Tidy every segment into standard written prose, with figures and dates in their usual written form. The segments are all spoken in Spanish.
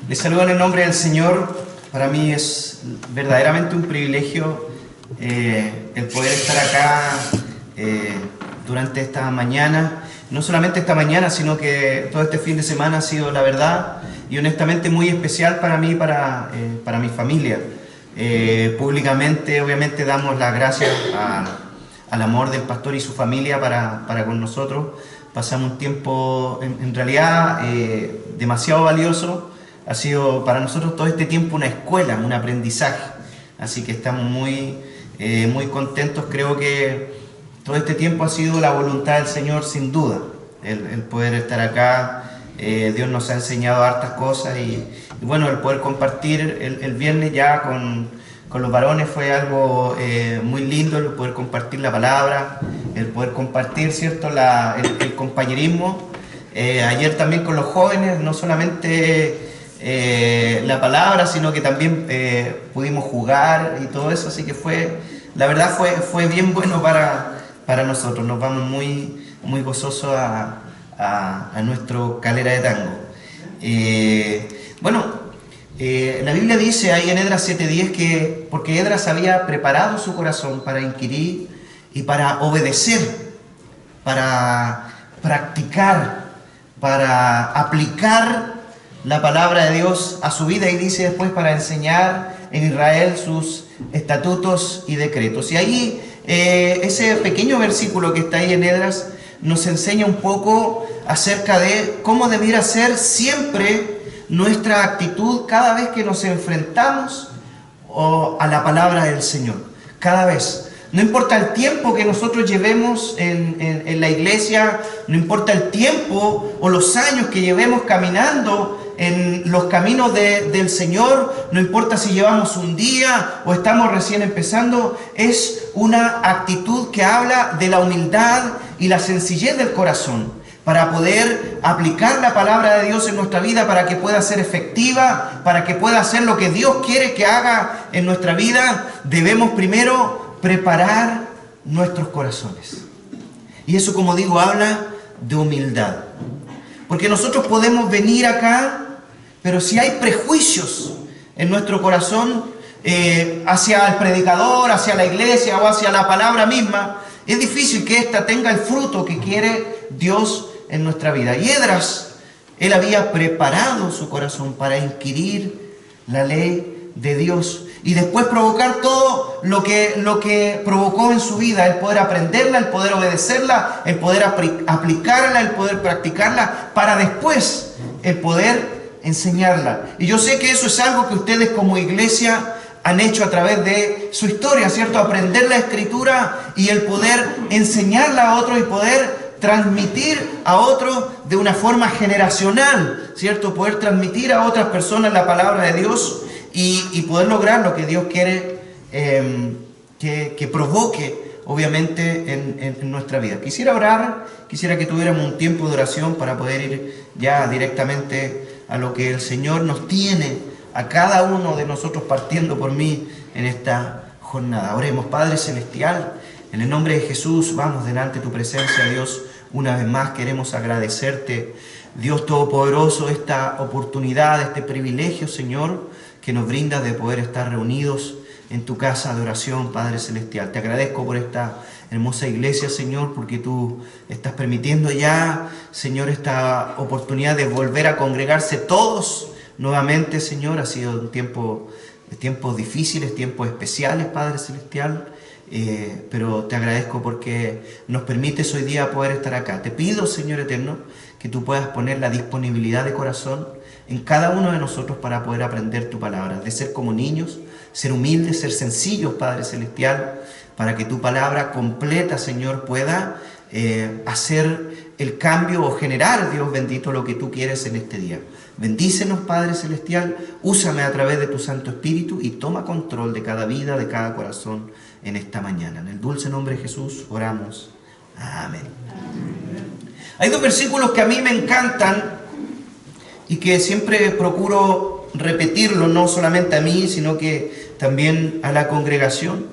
Les saludo en el nombre del Señor. Para mí es verdaderamente un privilegio el poder estar acá durante esta mañana. No solamente esta mañana, sino que todo este fin de semana ha sido, la verdad, y honestamente muy especial para mí, para mi familia. Públicamente, obviamente, damos las gracias al amor del pastor y su familia para con nosotros. Pasamos un tiempo, en realidad, demasiado valioso. Ha sido para nosotros todo este tiempo una escuela, un aprendizaje. Así que estamos muy contentos. Creo que todo este tiempo ha sido la voluntad del Señor, sin duda, el poder estar acá. Dios nos ha enseñado hartas cosas y bueno, el poder compartir el viernes ya con los varones fue algo muy lindo, el poder compartir la palabra, el poder compartir, ¿cierto?, el compañerismo. Ayer también con los jóvenes, no solamente la palabra, sino que también pudimos jugar y todo eso, así que la verdad fue bien bueno para nosotros. Nos vamos muy gozosos a nuestro Calera de Tango. La Biblia dice ahí en Esdras 7:10 que porque Esdras había preparado su corazón para inquirir y para obedecer, para practicar, para aplicar la palabra de Dios a su vida, y dice después para enseñar en Israel sus estatutos y decretos. Y ahí ese pequeño versículo que está ahí en Esdras nos enseña un poco acerca de cómo debiera ser siempre nuestra actitud cada vez que nos enfrentamos a la palabra del Señor. Cada vez. No importa el tiempo que nosotros llevemos en la iglesia, no importa el tiempo o los años que llevemos caminando en los caminos del Señor, no importa si llevamos un día o estamos recién empezando, es una actitud que habla de la humildad y la sencillez del corazón, para poder aplicar la palabra de Dios en nuestra vida, para que pueda ser efectiva, para que pueda hacer lo que Dios quiere que haga en nuestra vida. Debemos primero preparar nuestros corazones. Y eso, como digo, habla de humildad. Porque nosotros podemos venir acá, pero si hay prejuicios en nuestro corazón hacia el predicador, hacia la iglesia o hacia la palabra misma, es difícil que ésta tenga el fruto que quiere Dios en nuestra vida. Y Esdras, él había preparado su corazón para inquirir la ley de Dios y después provocar todo lo que provocó en su vida, el poder aprenderla, el poder obedecerla, el poder aplicarla, el poder practicarla, para después el poder enseñarla. Y yo sé que eso es algo que ustedes como iglesia han hecho a través de su historia, ¿cierto? Aprender la Escritura y el poder enseñarla a otros y poder transmitir a otros de una forma generacional, ¿cierto? Poder transmitir a otras personas la palabra de Dios y poder lograr lo que Dios quiere que provoque, obviamente, en nuestra vida. Quisiera orar, quisiera que tuviéramos un tiempo de oración para poder ir ya directamente a lo que el Señor nos tiene a cada uno de nosotros, partiendo por mí en esta jornada. Oremos. Padre Celestial, en el nombre de Jesús, vamos delante de tu presencia, Dios. Una vez más queremos agradecerte, Dios Todopoderoso, esta oportunidad, este privilegio, Señor, que nos brinda de poder estar reunidos en tu casa de oración, Padre Celestial. Te agradezco por esta hermosa iglesia, Señor, porque tú estás permitiendo ya, Señor, esta oportunidad de volver a congregarse todos nuevamente, Señor. Ha sido un tiempos difíciles, tiempos especiales, Padre Celestial, pero te agradezco porque nos permites hoy día poder estar acá. Te pido, Señor eterno, que tú puedas poner la disponibilidad de corazón en cada uno de nosotros para poder aprender tu palabra, de ser como niños, ser humildes, ser sencillos, Padre Celestial, para que tu palabra completa, Señor, pueda hacer el cambio o generar, Dios bendito, lo que tú quieres en este día. Bendícenos, Padre Celestial, úsame a través de tu Santo Espíritu y toma control de cada vida, de cada corazón en esta mañana. En el dulce nombre de Jesús oramos. Amén. Hay dos versículos que a mí me encantan y que siempre procuro repetirlo, no solamente a mí, sino que también a la congregación.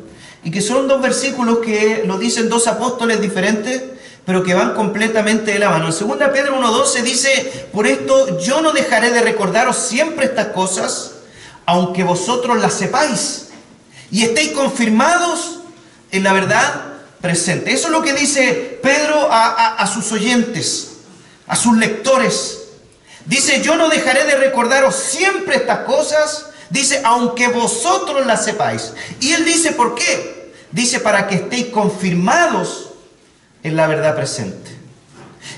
Y que son dos versículos que lo dicen dos apóstoles diferentes, pero que van completamente de la mano. En 2 Pedro 1:12 dice: por esto yo no dejaré de recordaros siempre estas cosas, aunque vosotros las sepáis y estéis confirmados en la verdad presente. Eso es lo que dice Pedro a sus oyentes, a sus lectores. Dice: yo no dejaré de recordaros siempre estas cosas, dice, aunque vosotros las sepáis. Y él dice: ¿por qué? Dice: para que estéis confirmados en la verdad presente.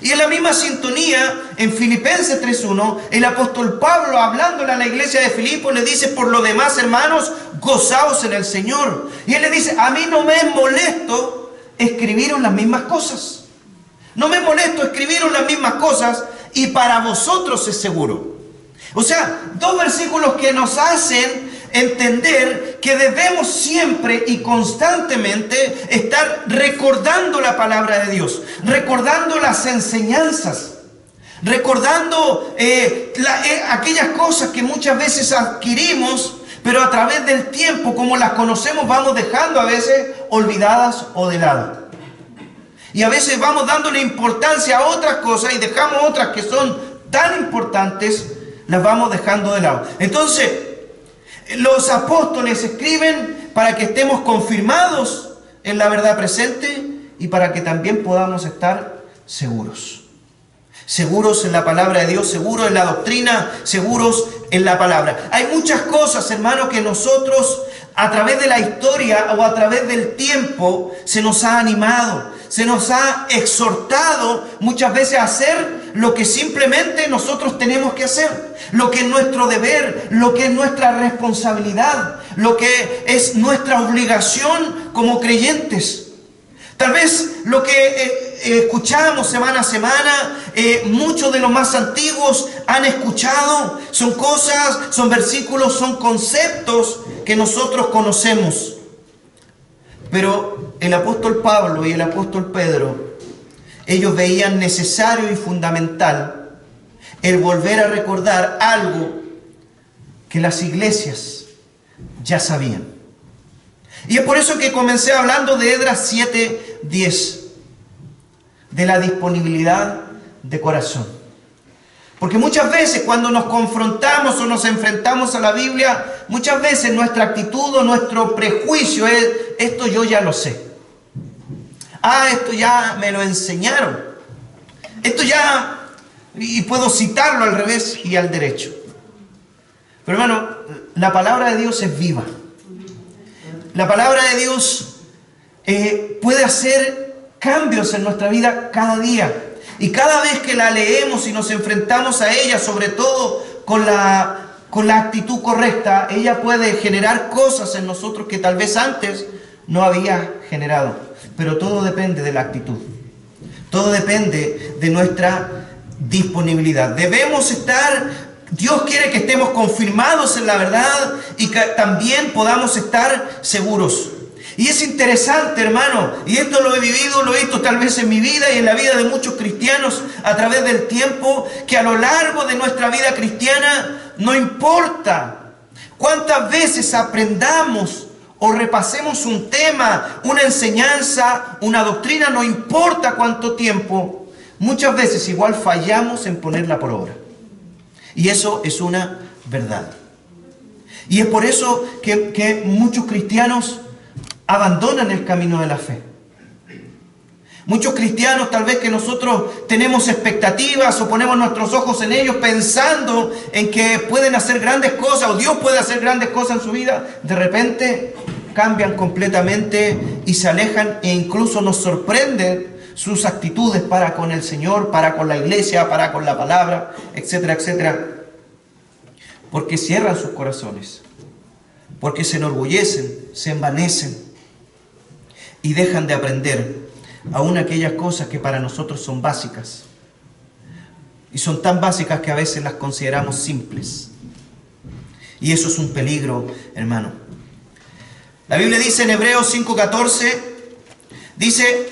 Y en la misma sintonía, en Filipenses 3:1, el apóstol Pablo, hablándole a la iglesia de Filipos, le dice: por lo demás, hermanos, gozaos en el Señor. Y él le dice: a mí no me es molesto escribiros las mismas cosas. No me molesto escribiros las mismas cosas, y para vosotros es seguro. O sea, dos versículos que nos hacen entender que debemos siempre y constantemente estar recordando la palabra de Dios, recordando las enseñanzas, recordando aquellas cosas que muchas veces adquirimos, pero a través del tiempo, como las conocemos, vamos dejando a veces olvidadas o de lado. Y a veces vamos dándole importancia a otras cosas y dejamos otras que son tan importantes, las vamos dejando de lado. Entonces, los apóstoles escriben para que estemos confirmados en la verdad presente y para que también podamos estar seguros. Seguros en la palabra de Dios, seguros en la doctrina, seguros en la palabra. Hay muchas cosas, hermano, que nosotros a través de la historia o a través del tiempo se nos ha animado, se nos ha exhortado muchas veces a hacer lo que simplemente nosotros tenemos que hacer, lo que es nuestro deber, lo que es nuestra responsabilidad, lo que es nuestra obligación como creyentes. Tal vez lo que escuchamos semana a semana, muchos de los más antiguos han escuchado, son cosas, son versículos, son conceptos que nosotros conocemos. Pero el apóstol Pablo y el apóstol Pedro, ellos veían necesario y fundamental el volver a recordar algo que las iglesias ya sabían. Y es por eso que comencé hablando de Esdras 7:10, de la disponibilidad de corazón. Porque muchas veces cuando nos confrontamos o nos enfrentamos a la Biblia, muchas veces nuestra actitud o nuestro prejuicio es: esto yo ya lo sé. Esto ya me lo enseñaron. Esto ya, y puedo citarlo al revés y al derecho. Pero hermano, la palabra de Dios es viva. La palabra de Dios puede hacer cambios en nuestra vida cada día. Y cada vez que la leemos y nos enfrentamos a ella, sobre todo con la actitud correcta, ella puede generar cosas en nosotros que tal vez antes no había generado. Pero todo depende de la actitud. Todo depende de nuestra disponibilidad. Debemos estar, Dios quiere que estemos confirmados en la verdad y que también podamos estar seguros. Y es interesante, hermano, y esto lo he vivido, lo he visto tal vez en mi vida y en la vida de muchos cristianos a través del tiempo, que a lo largo de nuestra vida cristiana, no importa cuántas veces aprendamos o repasemos un tema, una enseñanza, una doctrina, no importa cuánto tiempo, muchas veces igual fallamos en ponerla por obra. Y eso es una verdad. Y es por eso que muchos cristianos abandonan el camino de la fe. Muchos cristianos, tal vez que nosotros tenemos expectativas o ponemos nuestros ojos en ellos pensando en que pueden hacer grandes cosas o Dios puede hacer grandes cosas en su vida, de repente cambian completamente y se alejan, e incluso nos sorprenden sus actitudes para con el Señor, para con la iglesia, para con la palabra, etcétera, etcétera. Porque cierran sus corazones, porque se enorgullecen, se envanecen y dejan de aprender aún aquellas cosas que para nosotros son básicas. Y son tan básicas que a veces las consideramos simples. Y eso es un peligro, hermano. La Biblia dice en Hebreos 5:14, dice: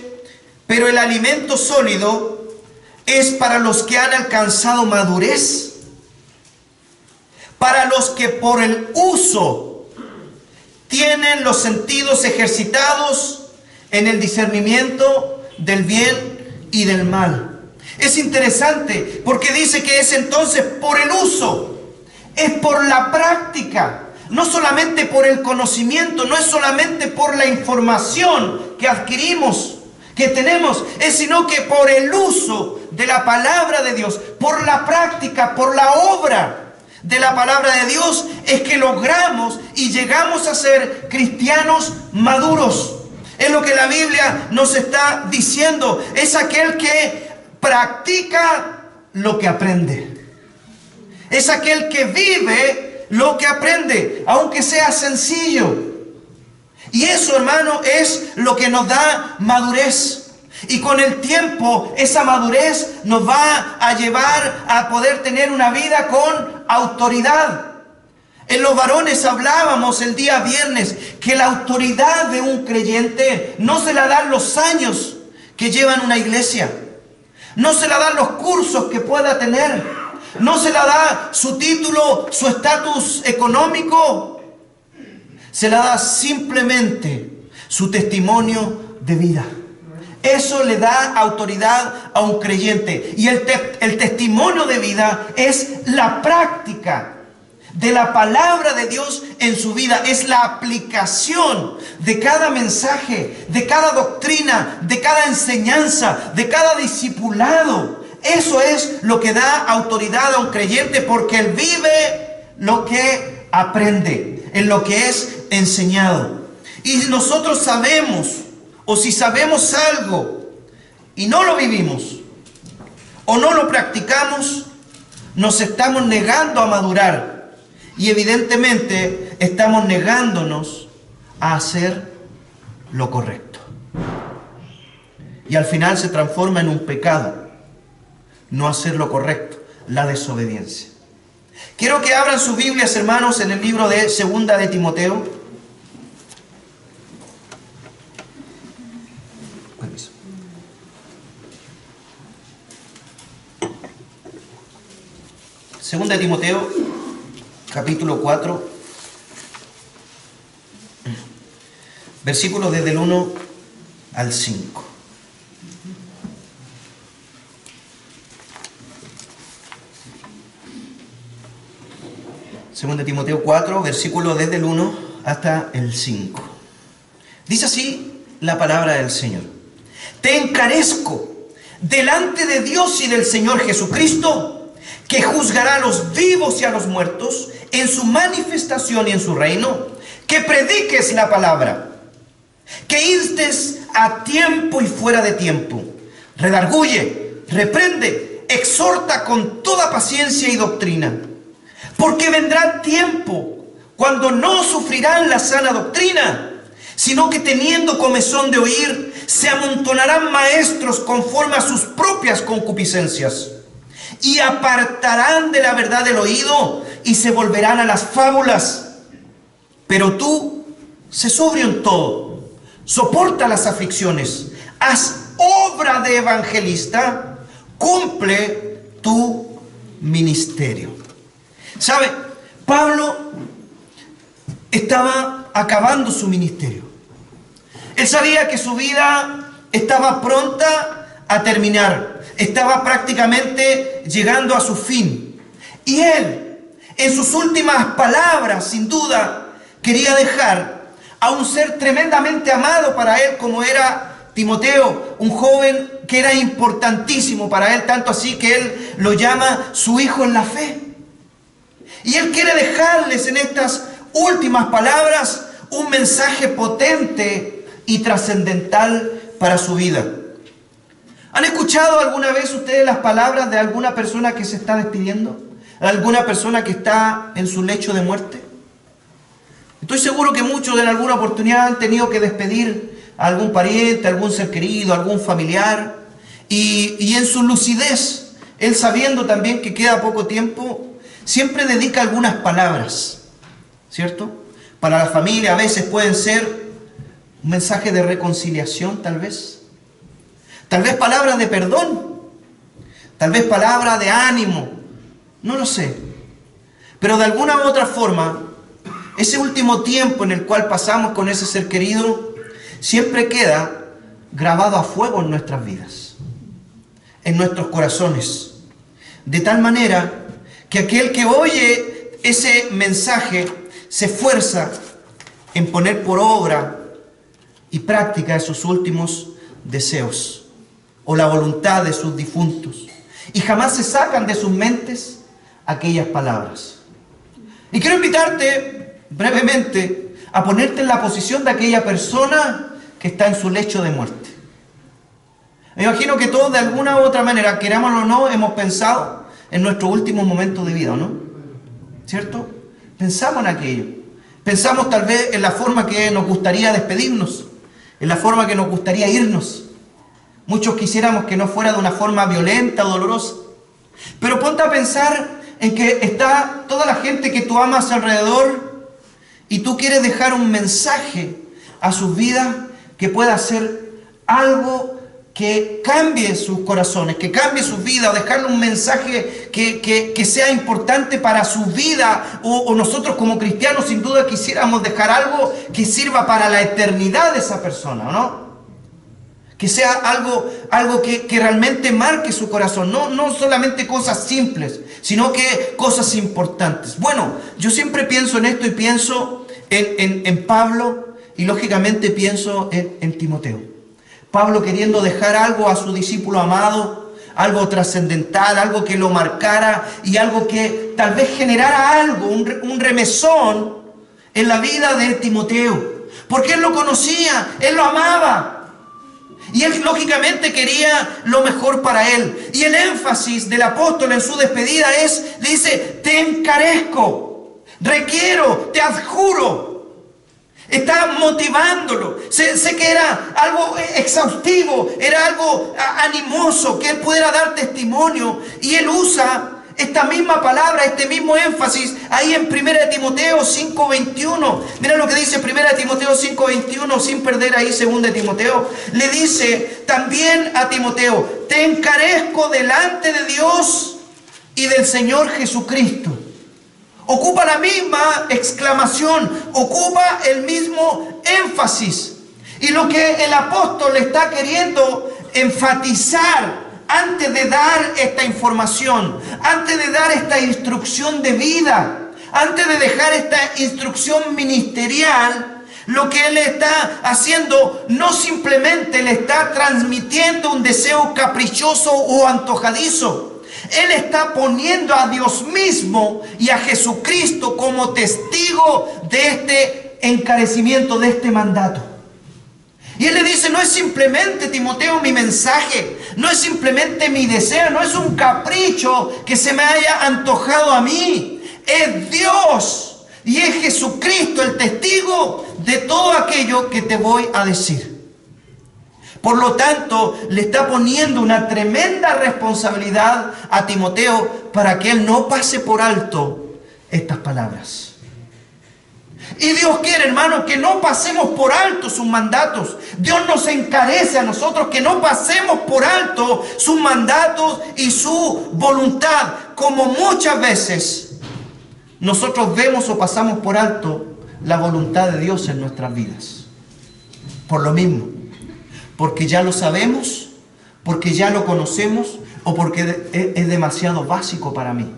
pero el alimento sólido es para los que han alcanzado madurez, para los que por el uso tienen los sentidos ejercitados en el discernimiento del bien y del mal. Es interesante porque dice que es entonces por el uso, es por la práctica, no solamente por el conocimiento, no es solamente por la información que adquirimos, que tenemos, es sino que por el uso de la palabra de Dios, por la práctica, por la obra de la palabra de Dios, es que logramos y llegamos a ser cristianos maduros. Es lo que la Biblia nos está diciendo. Es aquel que practica lo que aprende. Es aquel que vive lo que aprende, aunque sea sencillo. Y eso, hermano, es lo que nos da madurez. Y con el tiempo, esa madurez nos va a llevar a poder tener una vida con autoridad. En los varones hablábamos el día viernes que la autoridad de un creyente no se la dan los años que lleva en una iglesia. No se la dan los cursos que pueda tener. No se la da su título, su estatus económico. Se la da simplemente su testimonio de vida. Eso le da autoridad a un creyente. Y el testimonio de vida es la práctica de la palabra de Dios en su vida. Es la aplicación de cada mensaje, de cada doctrina, de cada enseñanza, de cada discipulado. Eso es lo que da autoridad a un creyente, porque él vive lo que aprende, en lo que es enseñado. Y nosotros sabemos, o si sabemos algo y no lo vivimos o no lo practicamos, nos estamos negando a madurar. Y evidentemente estamos negándonos a hacer lo correcto. Y al final se transforma en un pecado no hacer lo correcto, la desobediencia. Quiero que abran sus Biblias, hermanos, en el libro de Segunda de Timoteo. Permiso. Segunda de Timoteo, capítulo 4, versículos desde el 1 al 5. Segunda de Timoteo 4, versículos desde el 1 hasta el 5. Dice así la palabra del Señor: Te encarezco delante de Dios y del Señor Jesucristo, que juzgará a los vivos y a los muertos en su manifestación y en su reino, que prediques la palabra, que instes a tiempo y fuera de tiempo, redarguye, reprende, exhorta con toda paciencia y doctrina, porque vendrá tiempo cuando no sufrirán la sana doctrina, sino que teniendo comezón de oír, se amontonarán maestros conforme a sus propias concupiscencias, y apartarán de la verdad el oído y se volverán a las fábulas. Pero tú, sé sobrio en todo, soporta las aflicciones, haz obra de evangelista, cumple tu ministerio. ¿Sabe? Pablo estaba acabando su ministerio. Él sabía que su vida estaba pronta a terminar. Estaba prácticamente llegando a su fin. Y él, en sus últimas palabras, sin duda, quería dejar a un ser tremendamente amado para él, como era Timoteo, un joven que era importantísimo para él, tanto así que él lo llama su hijo en la fe. Y él quiere dejarles en estas últimas palabras un mensaje potente y trascendental para su vida. ¿Han escuchado alguna vez ustedes las palabras de alguna persona que se está despidiendo? ¿Alguna persona que está en su lecho de muerte? Estoy seguro que muchos en alguna oportunidad han tenido que despedir a algún pariente, a algún ser querido, a algún familiar. Y en su lucidez, él sabiendo también que queda poco tiempo, siempre dedica algunas palabras, ¿cierto? Para la familia a veces pueden ser un mensaje de reconciliación, tal vez palabras de perdón, tal vez palabras de ánimo, no lo sé. Pero de alguna u otra forma, ese último tiempo en el cual pasamos con ese ser querido, siempre queda grabado a fuego en nuestras vidas. en nuestros corazones, de tal manera que aquel que oye ese mensaje se esfuerza en poner por obra y práctica esos últimos deseos o la voluntad de sus difuntos, y jamás se sacan de sus mentes aquellas palabras. Y quiero invitarte brevemente a ponerte en la posición de aquella persona que está en su lecho de muerte. Me imagino que todos de alguna u otra manera, querámoslo o no, hemos pensado en nuestros últimos momentos de vida, ¿no? ¿Cierto? Pensamos en aquello. Pensamos tal vez en la forma que nos gustaría despedirnos, en la forma que nos gustaría irnos. Muchos quisiéramos que no fuera de una forma violenta o dolorosa. Pero ponte a pensar en que está toda la gente que tú amas alrededor y tú quieres dejar un mensaje a sus vidas que pueda ser algo que cambie sus corazones, que cambie sus vidas, o dejarle un mensaje que sea importante para su vida, o nosotros como cristianos sin duda quisiéramos dejar algo que sirva para la eternidad de esa persona, ¿no? Que sea algo que realmente marque su corazón, no solamente cosas simples, sino que cosas importantes. Bueno, yo siempre pienso en esto y pienso en Pablo, y lógicamente pienso en Timoteo. Pablo queriendo dejar algo a su discípulo amado, algo trascendental, algo que lo marcara y algo que tal vez generara algo, un remesón en la vida de Timoteo. Porque él lo conocía, él lo amaba. Y él lógicamente quería lo mejor para él. Y el énfasis del apóstol en su despedida le dice, te encarezco, requiero, te adjuro. Está motivándolo. Sé que era algo exhaustivo, era algo animoso, que él pudiera dar testimonio. Y él usa esta misma palabra, este mismo énfasis, ahí en 1 Timoteo 5:21. Mira lo que dice 1 Timoteo 5:21, sin perder ahí 2 Timoteo. Le dice también a Timoteo, te encarezco delante de Dios y del Señor Jesucristo. Ocupa la misma exclamación, ocupa el mismo énfasis. Y lo que el apóstol está queriendo enfatizar antes de dar esta información, antes de dar esta instrucción de vida, antes de dejar esta instrucción ministerial, lo que él está haciendo no simplemente le está transmitiendo un deseo caprichoso o antojadizo. Él está poniendo a Dios mismo y a Jesucristo como testigo de este encarecimiento, de este mandato. Y él le dice, no es simplemente, Timoteo, mi mensaje, no es simplemente mi deseo, no es un capricho que se me haya antojado a mí. Es Dios y es Jesucristo el testigo de todo aquello que te voy a decir. Por lo tanto, le está poniendo una tremenda responsabilidad a Timoteo para que él no pase por alto estas palabras. Y Dios quiere, hermano, que no pasemos por alto sus mandatos. Dios nos encarece a nosotros que no pasemos por alto sus mandatos y su voluntad, como muchas veces nosotros vemos o pasamos por alto la voluntad de Dios en nuestras vidas. Por lo mismo, porque ya lo sabemos, porque ya lo conocemos o porque es demasiado básico para mí.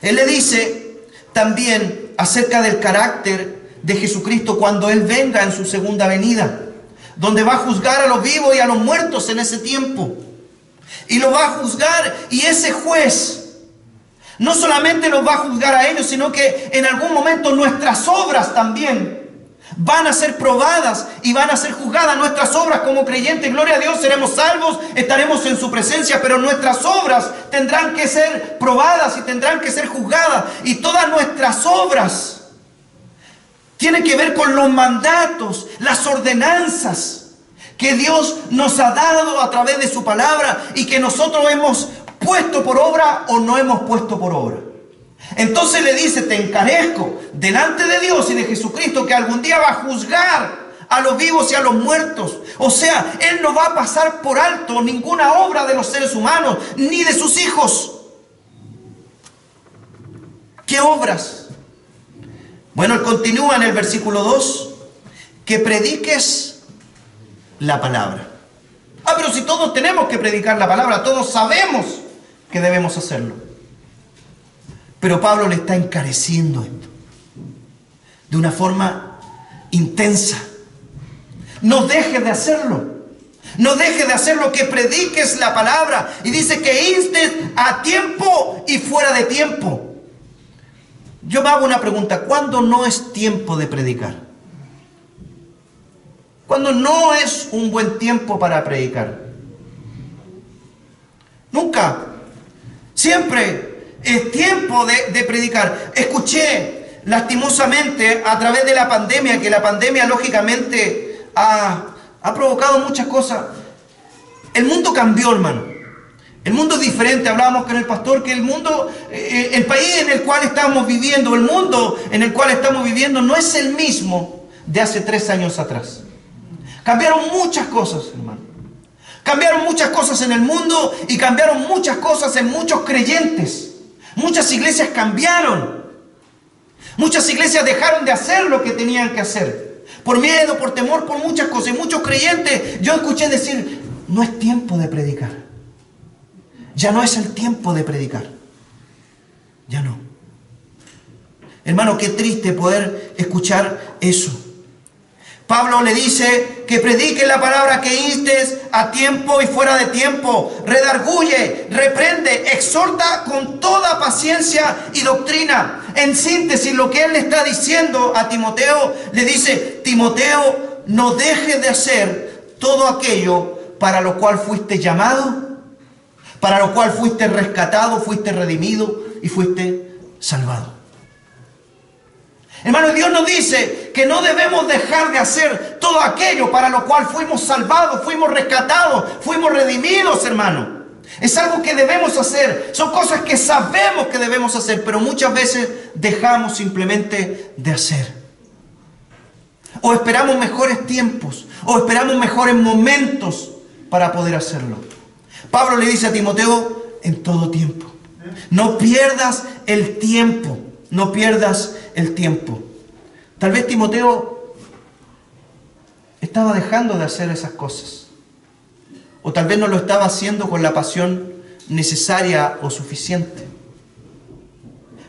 Él le dice también acerca del carácter de Jesucristo cuando Él venga en su segunda venida, donde va a juzgar a los vivos y a los muertos en ese tiempo. Y lo va a juzgar, y ese juez no solamente los va a juzgar a ellos, sino que en algún momento nuestras obras también van a ser probadas y van a ser juzgadas. Nuestras obras como creyentes, gloria a Dios, seremos salvos, estaremos en su presencia, pero nuestras obras tendrán que ser probadas y tendrán que ser juzgadas. Y todas nuestras obras tienen que ver con los mandatos, las ordenanzas que Dios nos ha dado a través de su palabra y que nosotros hemos puesto por obra o no hemos puesto por obra. Entonces le dice, te encarezco delante de Dios y de Jesucristo, que algún día va a juzgar a los vivos y a los muertos. O sea, Él no va a pasar por alto ninguna obra de los seres humanos, ni de sus hijos. ¿Qué obras? Bueno, Él continúa en el versículo 2, que prediques la palabra. Ah, pero si todos tenemos que predicar la palabra, todos sabemos que debemos hacerlo. Pero Pablo le está encareciendo esto de una forma intensa. No dejes de hacerlo. No dejes de hacerlo, que prediques la palabra. Y dice que instes a tiempo y fuera de tiempo. Yo me hago una pregunta. ¿Cuándo no es tiempo de predicar? ¿Cuándo no es un buen tiempo para predicar? Nunca. Siempre es tiempo de predicar. Escuché lastimosamente a través de la pandemia, que la pandemia lógicamente ha provocado muchas cosas. El mundo cambió, hermano. El mundo es diferente. Hablábamos con el pastor que el mundo, el país en el cual estamos viviendo, el mundo en el cual estamos viviendo no es el mismo de hace 3 años atrás. Cambiaron muchas cosas, hermano. Cambiaron muchas cosas en el mundo y cambiaron muchas cosas en muchos creyentes. Muchas iglesias cambiaron. Muchas iglesias dejaron de hacer lo que tenían que hacer. Por miedo, por temor, por muchas cosas. Y muchos creyentes, yo escuché decir, no es tiempo de predicar. Ya no es el tiempo de predicar. Ya no. Hermano, qué triste poder escuchar eso. Pablo le dice que predique la palabra, que instes a tiempo y fuera de tiempo. Redarguye, reprende, exhorta con toda paciencia y doctrina. En síntesis, lo que él le está diciendo a Timoteo, le dice, Timoteo, no dejes de hacer todo aquello para lo cual fuiste llamado, para lo cual fuiste rescatado, fuiste redimido y fuiste salvado. Hermano, Dios nos dice que no debemos dejar de hacer todo aquello para lo cual fuimos salvados, fuimos rescatados, fuimos redimidos, hermano. Es algo que debemos hacer. Son cosas que sabemos que debemos hacer, pero muchas veces dejamos simplemente de hacer. O esperamos mejores tiempos, o esperamos mejores momentos para poder hacerlo. Pablo le dice a Timoteo, en todo tiempo. No pierdas el tiempo. No pierdas el tiempo. Tal vez Timoteo estaba dejando de hacer esas cosas. O tal vez no lo estaba haciendo con la pasión necesaria o suficiente.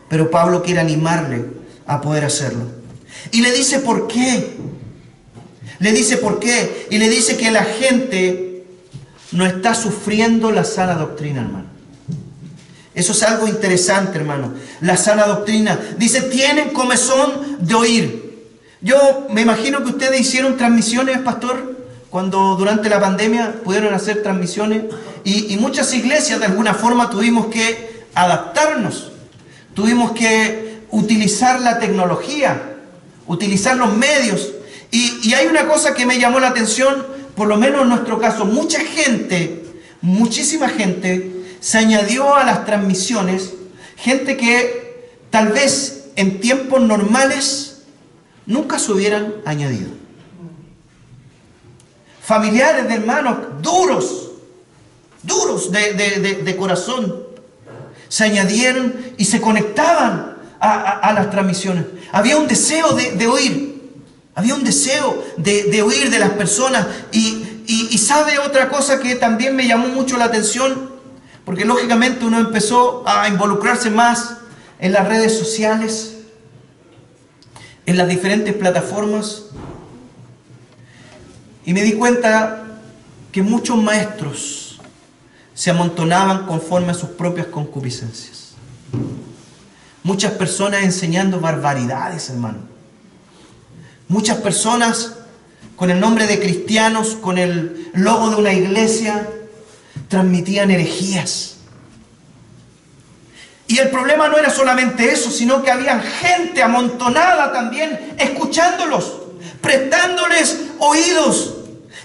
Pero Pablo quiere animarle a poder hacerlo. Y le dice por qué. Le dice por qué. Y le dice que la gente no está sufriendo la sana doctrina, hermano. Eso es algo interesante, hermano. La sana doctrina. Dice, tienen comezón de oír. Yo me imagino que ustedes hicieron transmisiones, pastor, cuando durante la pandemia pudieron hacer transmisiones. Y muchas iglesias de alguna forma tuvimos que adaptarnos. Tuvimos que utilizar la tecnología, utilizar los medios. Y hay una cosa que me llamó la atención, por lo menos en nuestro caso. Mucha gente, muchísima gente, se añadió a las transmisiones, gente que tal vez en tiempos normales nunca se hubieran añadido. Familiares de hermanos duros de corazón, se añadieron y se conectaban a las transmisiones. Había un deseo de oír, había un deseo de oír de las personas. Y sabe otra cosa que también me llamó mucho la atención, porque lógicamente uno empezó a involucrarse más en las redes sociales, en las diferentes plataformas. Y me di cuenta que muchos maestros se amontonaban conforme a sus propias concupiscencias. Muchas personas enseñando barbaridades, hermano. Muchas personas con el nombre de cristianos, con el logo de una iglesia, transmitían herejías. Y el problema no era solamente eso, sino que había gente amontonada también escuchándolos, prestándoles oídos.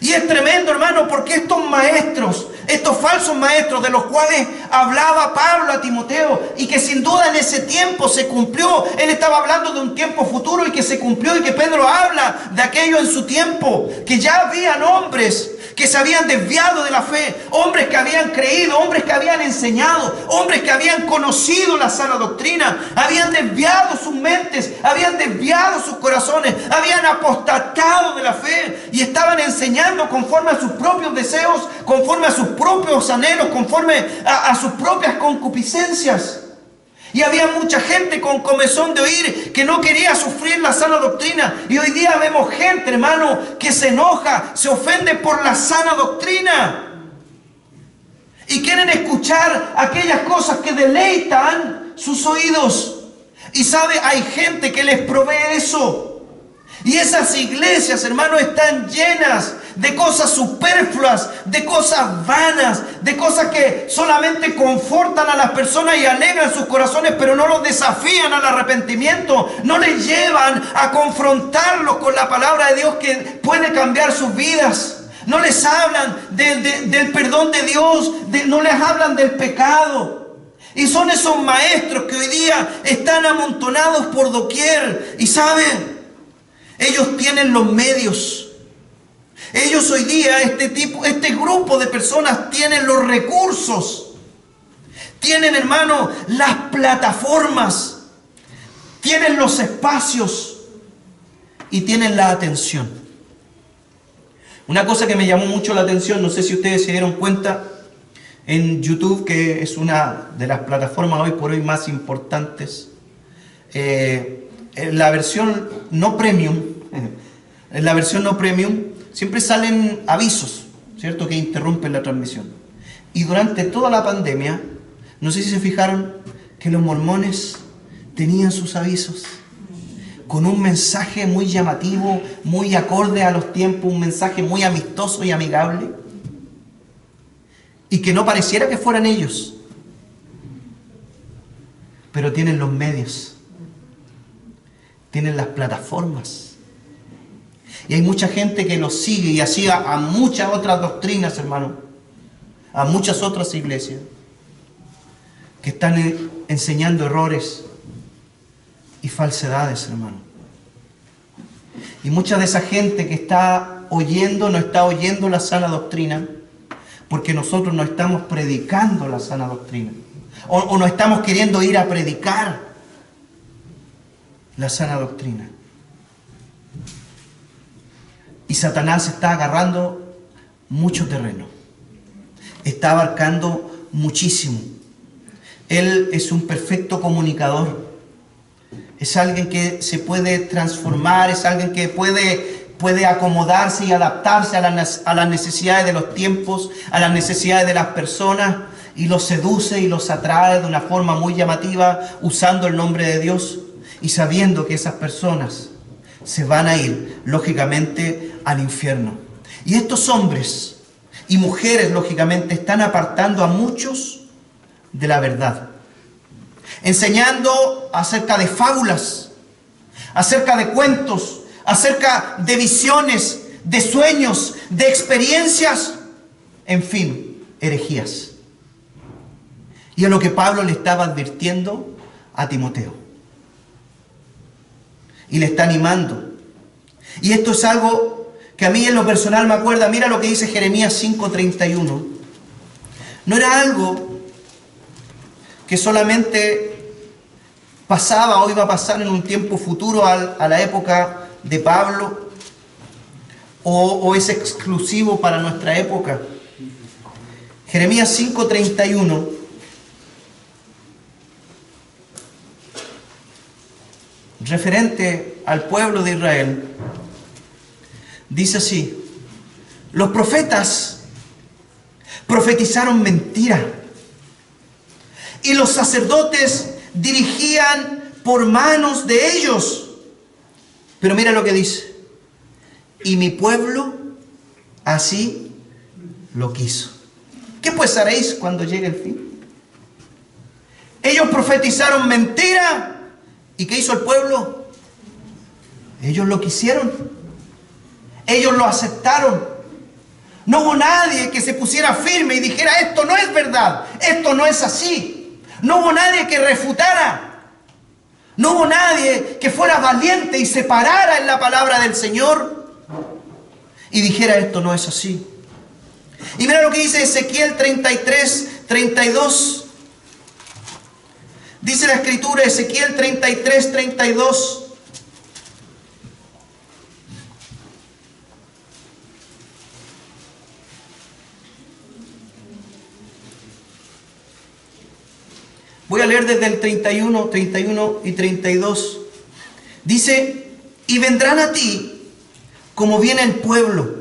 Y es tremendo, hermano, porque estos maestros, estos falsos maestros de los cuales hablaba Pablo a Timoteo, y que sin duda en ese tiempo se cumplió, él estaba hablando de un tiempo futuro y que se cumplió, y que Pedro habla de aquello en su tiempo, que ya habían hombres que se habían desviado de la fe, hombres que habían creído, hombres que habían enseñado, hombres que habían conocido la sana doctrina, habían desviado sus mentes, habían desviado sus corazones, habían apostatado de la fe y estaban enseñando conforme a sus propios deseos, conforme a sus propios anhelos, conforme a sus propias concupiscencias. Y había mucha gente con comezón de oír que no quería sufrir la sana doctrina. Y hoy día vemos gente, hermano, que se enoja, se ofende por la sana doctrina. Y quieren escuchar aquellas cosas que deleitan sus oídos. Y sabe, hay gente que les provee eso. Y esas iglesias, hermano, están llenas de cosas superfluas, de cosas vanas, de cosas que solamente confortan a las personas y alegran sus corazones, pero no los desafían al arrepentimiento, no les llevan a confrontarlos con la palabra de Dios que puede cambiar sus vidas. No les hablan del perdón de Dios, no les hablan del pecado. Y son esos maestros que hoy día están amontonados por doquier. Y saben, ellos tienen los medios. Ellos hoy día, este grupo de personas tienen los recursos. Tienen, hermano, las plataformas. Tienen los espacios. Y tienen la atención. Una cosa que me llamó mucho la atención, no sé si ustedes se dieron cuenta, en YouTube, que es una de las plataformas hoy por hoy más importantes, en la versión no premium, siempre salen avisos, ¿cierto?, que interrumpen la transmisión. Y durante toda la pandemia, no sé si se fijaron que los mormones tenían sus avisos con un mensaje muy llamativo, muy acorde a los tiempos, un mensaje muy amistoso y amigable, y que no pareciera que fueran ellos, pero tienen los medios, tienen las plataformas. Y hay mucha gente que los sigue, y así a muchas otras doctrinas, hermano, a muchas otras iglesias que están enseñando errores y falsedades, hermano. Y mucha de esa gente que está oyendo, no está oyendo la sana doctrina, porque nosotros no estamos predicando la sana doctrina, o no estamos queriendo ir a predicar la sana doctrina. Y Satanás está agarrando mucho terreno. Está abarcando muchísimo. Él es un perfecto comunicador. Es alguien que se puede transformar, es alguien que puede acomodarse y adaptarse a las necesidades de los tiempos, a las necesidades de las personas, y los seduce y los atrae de una forma muy llamativa, usando el nombre de Dios y sabiendo que esas personas se van a ir, lógicamente, al infierno. Y estos hombres y mujeres, lógicamente, están apartando a muchos de la verdad, enseñando acerca de fábulas, acerca de cuentos, acerca de visiones, de sueños, de experiencias, en fin, herejías. Y es lo que Pablo le estaba advirtiendo a Timoteo. Y le está animando. Y esto es algo que a mí en lo personal me acuerda. Mira lo que dice Jeremías 5:31. No era algo que solamente pasaba o iba a pasar en un tiempo futuro a la época de Pablo, o es exclusivo para nuestra época. Jeremías 5:31 referente al pueblo de Israel, dice así: los profetas profetizaron mentira y los sacerdotes dirigían por manos de ellos. Pero mira lo que dice: y mi pueblo así lo quiso. ¿Qué pues haréis cuando llegue el fin? Ellos profetizaron mentira. ¿Y qué hizo el pueblo? Ellos lo quisieron. Ellos lo aceptaron. No hubo nadie que se pusiera firme y dijera: esto no es verdad, esto no es así. No hubo nadie que refutara. No hubo nadie que fuera valiente y se parara en la palabra del Señor y dijera: esto no es así. Y mira lo que dice Ezequiel 33, 32. Dice la Escritura, Ezequiel 33, 32. Voy a leer desde el 31 y 32. Dice, y vendrán a ti como viene el pueblo,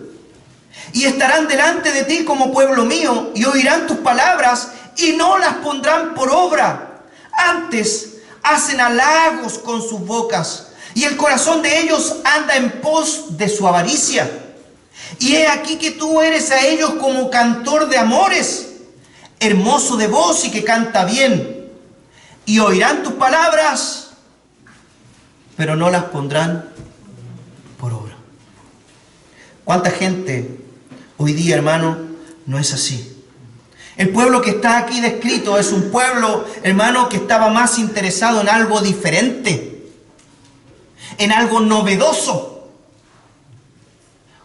y estarán delante de ti como pueblo mío, y oirán tus palabras, y no las pondrán por obra. Antes hacen halagos con sus bocas, y el corazón de ellos anda en pos de su avaricia. Y he aquí que tú eres a ellos como cantor de amores, hermoso de voz y que canta bien. Y oirán tus palabras, pero no las pondrán por obra. ¿Cuánta gente hoy día, hermano, no es así? El pueblo que está aquí descrito es un pueblo, hermano, que estaba más interesado en algo diferente, en algo novedoso.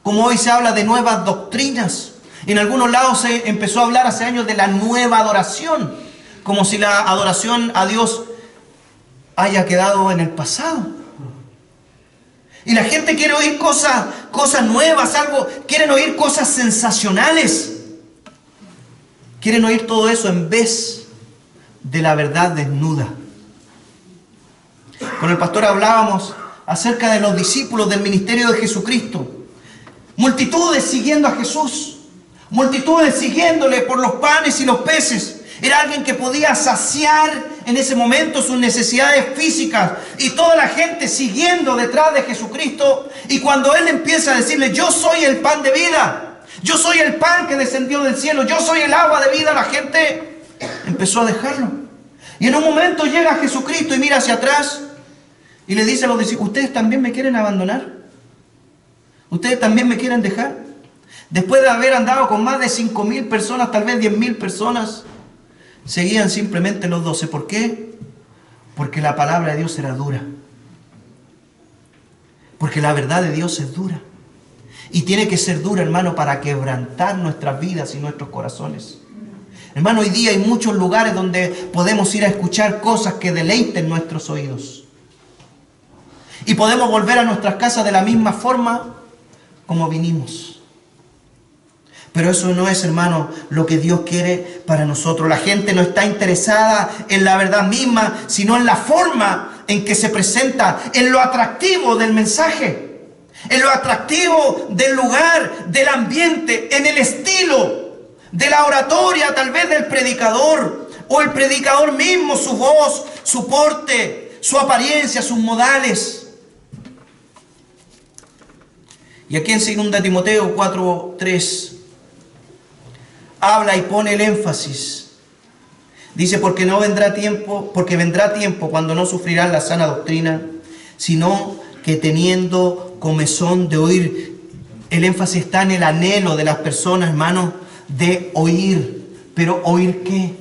Como hoy se habla de nuevas doctrinas. En algunos lados se empezó a hablar hace años de la nueva adoración, como si la adoración a Dios haya quedado en el pasado. Y la gente quiere oír cosas nuevas, quieren oír cosas sensacionales. Quieren oír todo eso en vez de la verdad desnuda. Con el pastor hablábamos acerca de los discípulos del ministerio de Jesucristo. Multitudes siguiendo a Jesús, multitudes siguiéndole por los panes y los peces. Era alguien que podía saciar en ese momento sus necesidades físicas, y toda la gente siguiendo detrás de Jesucristo. Y cuando Él empieza a decirle, yo soy el pan de vida, yo soy el pan que descendió del cielo, yo soy el agua de vida, la gente empezó a dejarlo. Y en un momento llega Jesucristo y mira hacia atrás y le dice a los discípulos, ¿ustedes también me quieren abandonar? ¿Ustedes también me quieren dejar? Después de haber andado con más de 5.000 personas, tal vez 10.000 personas, seguían simplemente los 12. ¿Por qué? Porque la palabra de Dios era dura. Porque la verdad de Dios es dura. Y tiene que ser dura, hermano, para quebrantar nuestras vidas y nuestros corazones. Hermano, hoy día hay muchos lugares donde podemos ir a escuchar cosas que deleiten nuestros oídos. Y podemos volver a nuestras casas de la misma forma como vinimos. Pero eso no es, hermano, lo que Dios quiere para nosotros. La gente no está interesada en la verdad misma, sino en la forma en que se presenta, en lo atractivo del mensaje, en lo atractivo del lugar, del ambiente, en el estilo de la oratoria, tal vez del predicador, o el predicador mismo, su voz, su porte, su apariencia, sus modales. Y aquí en 2 Timoteo 4:3 habla y pone el énfasis. Dice, porque vendrá tiempo cuando no sufrirán la sana doctrina, sino que teniendo comezón de oír. El énfasis está en el anhelo de las personas, hermano, de oír. ¿Pero oír qué?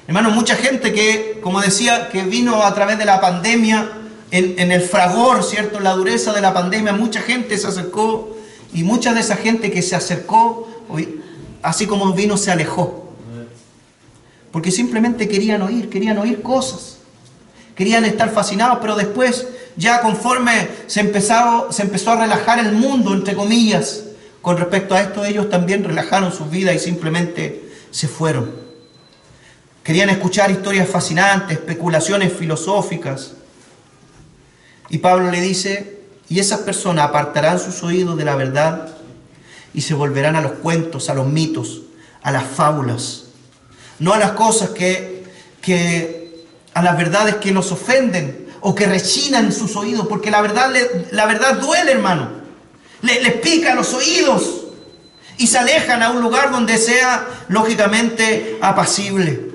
Hermano, mucha gente que, como decía, que vino a través de la pandemia, en el fragor, ¿cierto?, en la dureza de la pandemia, mucha gente se acercó. Y mucha de esa gente que se acercó, así como vino, se alejó. Porque simplemente querían oír cosas. Querían estar fascinados, pero después, ya conforme se empezó a relajar el mundo, entre comillas, con respecto a esto, ellos también relajaron sus vidas y simplemente se fueron. Querían escuchar historias fascinantes, especulaciones filosóficas. Y Pablo le dice, y esas personas apartarán sus oídos de la verdad y se volverán a los cuentos, a los mitos, a las fábulas. No a las cosas a las verdades que los ofenden o que rechinan en sus oídos, porque la verdad duele, hermano. Les pica los oídos y se alejan a un lugar donde sea, lógicamente, apacible.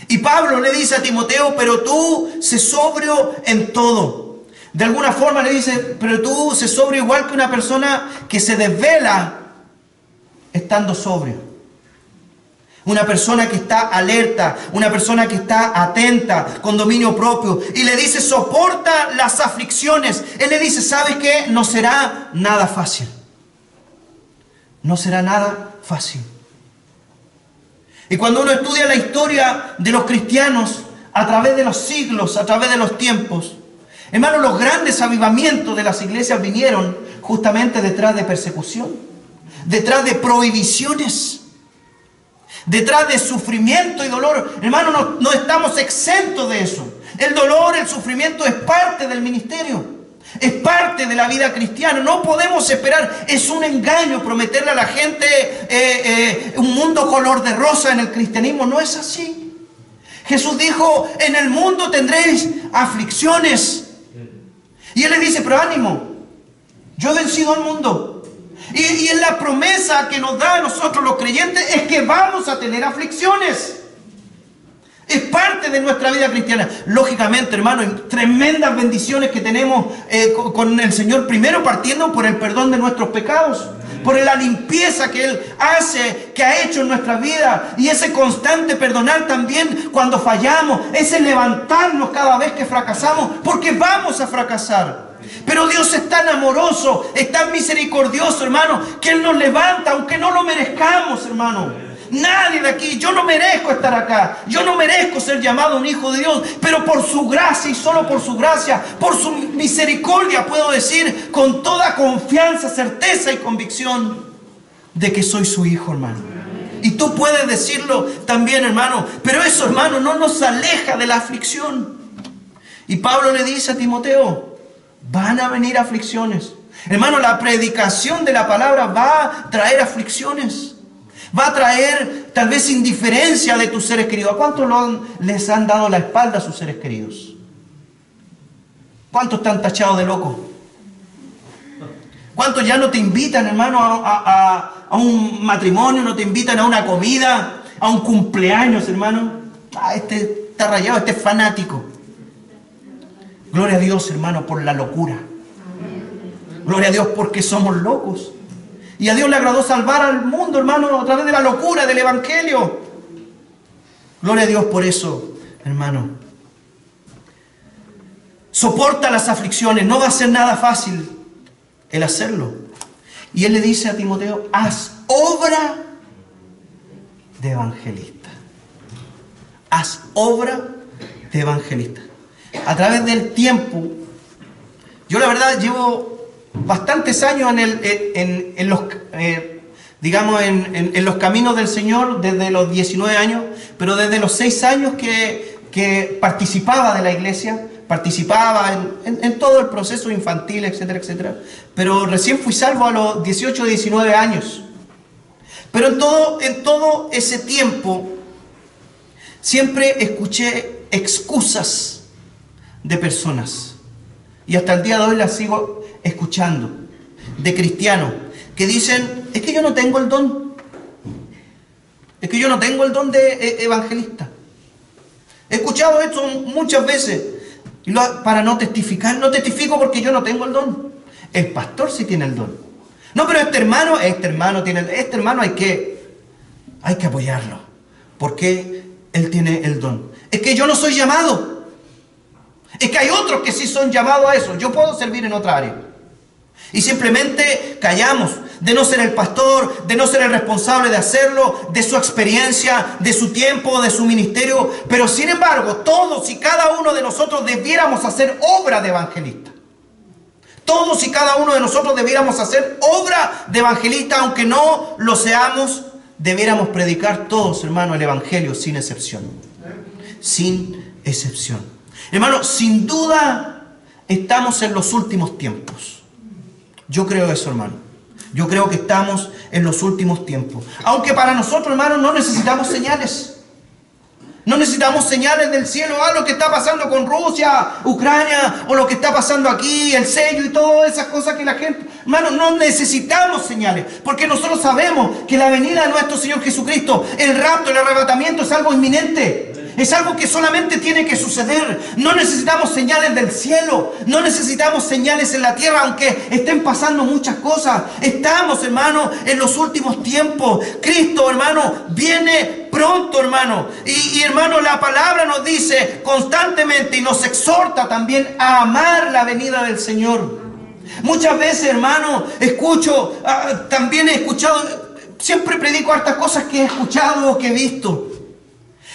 Y Pablo le dice a Timoteo, pero tú sé sobrio en todo. De alguna forma le dice, pero tú sé sobrio igual que una persona que se desvela estando sobrio. Una persona que está alerta, una persona que está atenta, con dominio propio. Y le dice, soporta las aflicciones. Él le dice, ¿sabes qué? No será nada fácil. no será nada fácil. Y cuando uno estudia la historia de los cristianos a través de los siglos, a través de los tiempos, hermanos, los grandes avivamientos de las iglesias vinieron justamente detrás de persecución, detrás de prohibiciones, detrás de sufrimiento y dolor. Hermanos, no estamos exentos de eso. El dolor, el sufrimiento es parte del ministerio. Es parte de la vida cristiana. No podemos esperar. Es un engaño prometerle a la gente un mundo color de rosa en el cristianismo. No es así. Jesús dijo, en el mundo tendréis aflicciones. Y Él le dice, pero ánimo, yo he vencido al mundo. Y en la promesa que nos da a nosotros los creyentes es que vamos a tener aflicciones. Es parte de nuestra vida cristiana. Lógicamente, hermano, hay tremendas bendiciones que tenemos con el Señor. Primero, partiendo por el perdón de nuestros pecados, por la limpieza que Él hace, que ha hecho en nuestra vida. Y ese constante perdonar también cuando fallamos. Ese levantarnos cada vez que fracasamos, porque vamos a fracasar. Pero Dios es tan amoroso, es tan misericordioso, hermano, que Él nos levanta aunque no lo merezcamos, hermano. Nadie de aquí, yo no merezco estar acá, yo no merezco ser llamado un hijo de Dios, pero por su gracia y solo por su gracia, por su misericordia, puedo decir con toda confianza, certeza y convicción de que soy su hijo, hermano. Y tú puedes decirlo también, hermano, pero eso, hermano, no nos aleja de la aflicción. Y Pablo le dice a Timoteo, van a venir aflicciones. Hermano, la predicación de la palabra va a traer aflicciones. Va a traer tal vez indiferencia de tus seres queridos. ¿A cuántos les han dado la espalda a sus seres queridos? ¿Cuántos están tachados de locos? ¿Cuántos ya no te invitan, hermano, a un matrimonio, no te invitan a una comida, a un cumpleaños, hermano? Este está rayado, este es fanático. Gloria a Dios, hermano, por la locura. Gloria a Dios porque somos locos. Y a Dios le agradó salvar al mundo, hermano, a través de la locura del Evangelio. Gloria a Dios por eso, hermano. Soporta las aflicciones. No va a ser nada fácil el hacerlo. Y Él le dice a Timoteo, haz obra de evangelista. Haz obra de evangelista. A través del tiempo, yo la verdad llevo bastantes años en los caminos del Señor, desde los 19 años, pero desde los 6 años que participaba de la iglesia, participaba en todo el proceso infantil, etcétera, etcétera. Pero recién fui salvo a los 18 o 19 años. Pero en todo ese tiempo, siempre escuché excusas de personas. Y hasta el día de hoy las sigo escuchando, de cristianos que dicen, es que yo no tengo el don, es que yo no tengo el don de evangelista. He escuchado esto muchas veces para no testificar. No testifico porque yo no tengo el don. El pastor sí tiene el don. No, pero este hermano hay que apoyarlo porque él tiene el don. Es que yo no soy llamado. Es que hay otros que sí son llamados a eso. Yo puedo servir en otra área. Y simplemente callamos, de no ser el pastor, de no ser el responsable de hacerlo, de su experiencia, de su tiempo, de su ministerio. Pero sin embargo, todos y cada uno de nosotros debiéramos hacer obra de evangelista. Todos y cada uno de nosotros debiéramos hacer obra de evangelista, aunque no lo seamos, debiéramos predicar todos, hermano, el evangelio sin excepción. Sin excepción. Hermano, sin duda estamos en los últimos tiempos. Yo creo eso, hermano. Yo creo que estamos en los últimos tiempos. Aunque para nosotros, hermano, no necesitamos señales. No necesitamos señales del cielo. Lo que está pasando con Rusia, Ucrania, o lo que está pasando aquí, el sello y todas esas cosas que la gente... Hermano, no necesitamos señales. Porque nosotros sabemos que la venida de nuestro Señor Jesucristo, el rapto, el arrebatamiento es algo inminente. Es algo que solamente tiene que suceder. No necesitamos señales del cielo. No necesitamos señales en la tierra, aunque estén pasando muchas cosas. Estamos, hermano, en los últimos tiempos. Cristo, hermano, viene pronto, hermano. Y hermano, la palabra nos dice constantemente y nos exhorta también a amar la venida del Señor. Muchas veces, hermano, escucho, también he escuchado, siempre predico hartas cosas que he escuchado o que he visto.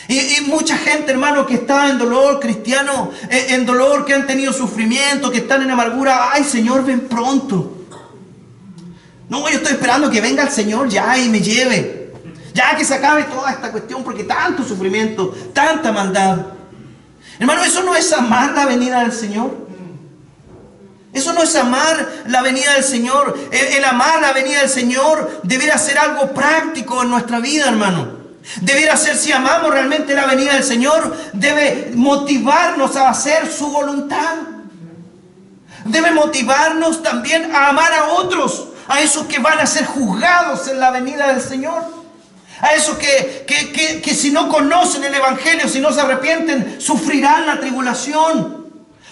Y mucha gente, hermano, que está en dolor cristiano, en dolor, que han tenido sufrimiento, que están en amargura. Ay, Señor, ven pronto. No, yo estoy esperando que venga el Señor ya y me lleve. Ya que se acabe toda esta cuestión, porque tanto sufrimiento, tanta maldad. Hermano, eso no es amar la venida del Señor. Eso no es amar la venida del Señor. El amar la venida del Señor debiera ser algo práctico en nuestra vida, hermano. Debiera ser, si amamos realmente la venida del Señor, debe motivarnos a hacer su voluntad. Debe motivarnos también a amar a otros, a esos que van a ser juzgados en la venida del Señor. A esos que si no conocen el Evangelio, si no se arrepienten, sufrirán la tribulación.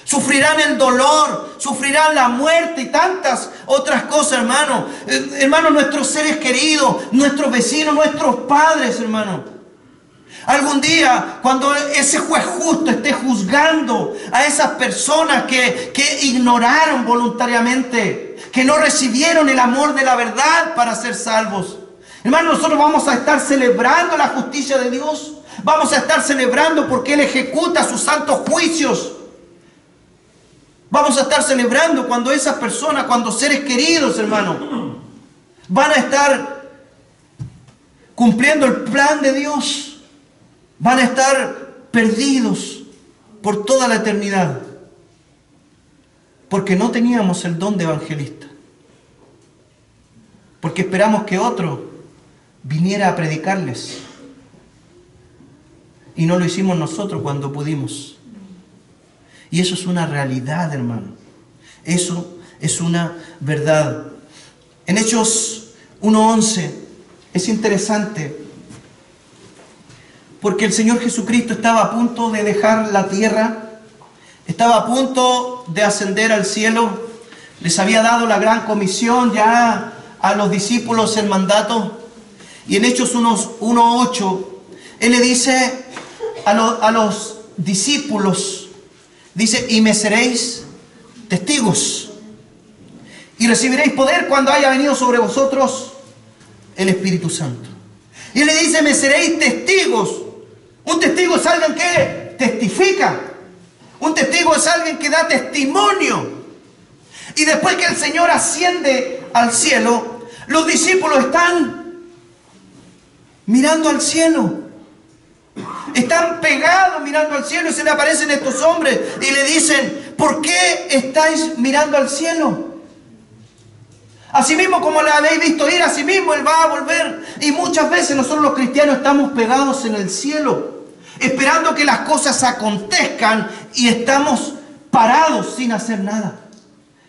Sufrirán el dolor, sufrirán la muerte y tantas otras cosas, hermano. Hermano, nuestros seres queridos, nuestros vecinos, nuestros padres, hermano. Algún día, cuando ese juez justo esté juzgando a esas personas que ignoraron voluntariamente, que no recibieron el amor de la verdad para ser salvos. Hermano, nosotros vamos a estar celebrando la justicia de Dios. Vamos a estar celebrando porque Él ejecuta sus santos juicios. Vamos a estar celebrando cuando esas personas, cuando seres queridos, hermano, van a estar cumpliendo el plan de Dios. Van a estar perdidos por toda la eternidad. Porque no teníamos el don de evangelista. Porque esperamos que otro viniera a predicarles. Y no lo hicimos nosotros cuando pudimos. Y eso es una realidad, hermano. Eso es una verdad. En Hechos 1:11 es interesante, porque el Señor Jesucristo estaba a punto de dejar la tierra, estaba a punto de ascender al cielo, les había dado la gran comisión ya a los discípulos el mandato, y en Hechos 1:8 Él le dice a los discípulos, dice, y me seréis testigos, y recibiréis poder cuando haya venido sobre vosotros el Espíritu Santo. Y Él le dice, me seréis testigos. Un testigo es alguien que testifica. Un testigo es alguien que da testimonio. Y después que el Señor asciende al cielo, los discípulos están mirando al cielo. Están pegados mirando al cielo y se le aparecen estos hombres y le dicen, ¿por qué estáis mirando al cielo? Asimismo como le habéis visto ir, asimismo Él va a volver. Y muchas veces nosotros los cristianos estamos pegados en el cielo, esperando que las cosas acontezcan y estamos parados sin hacer nada,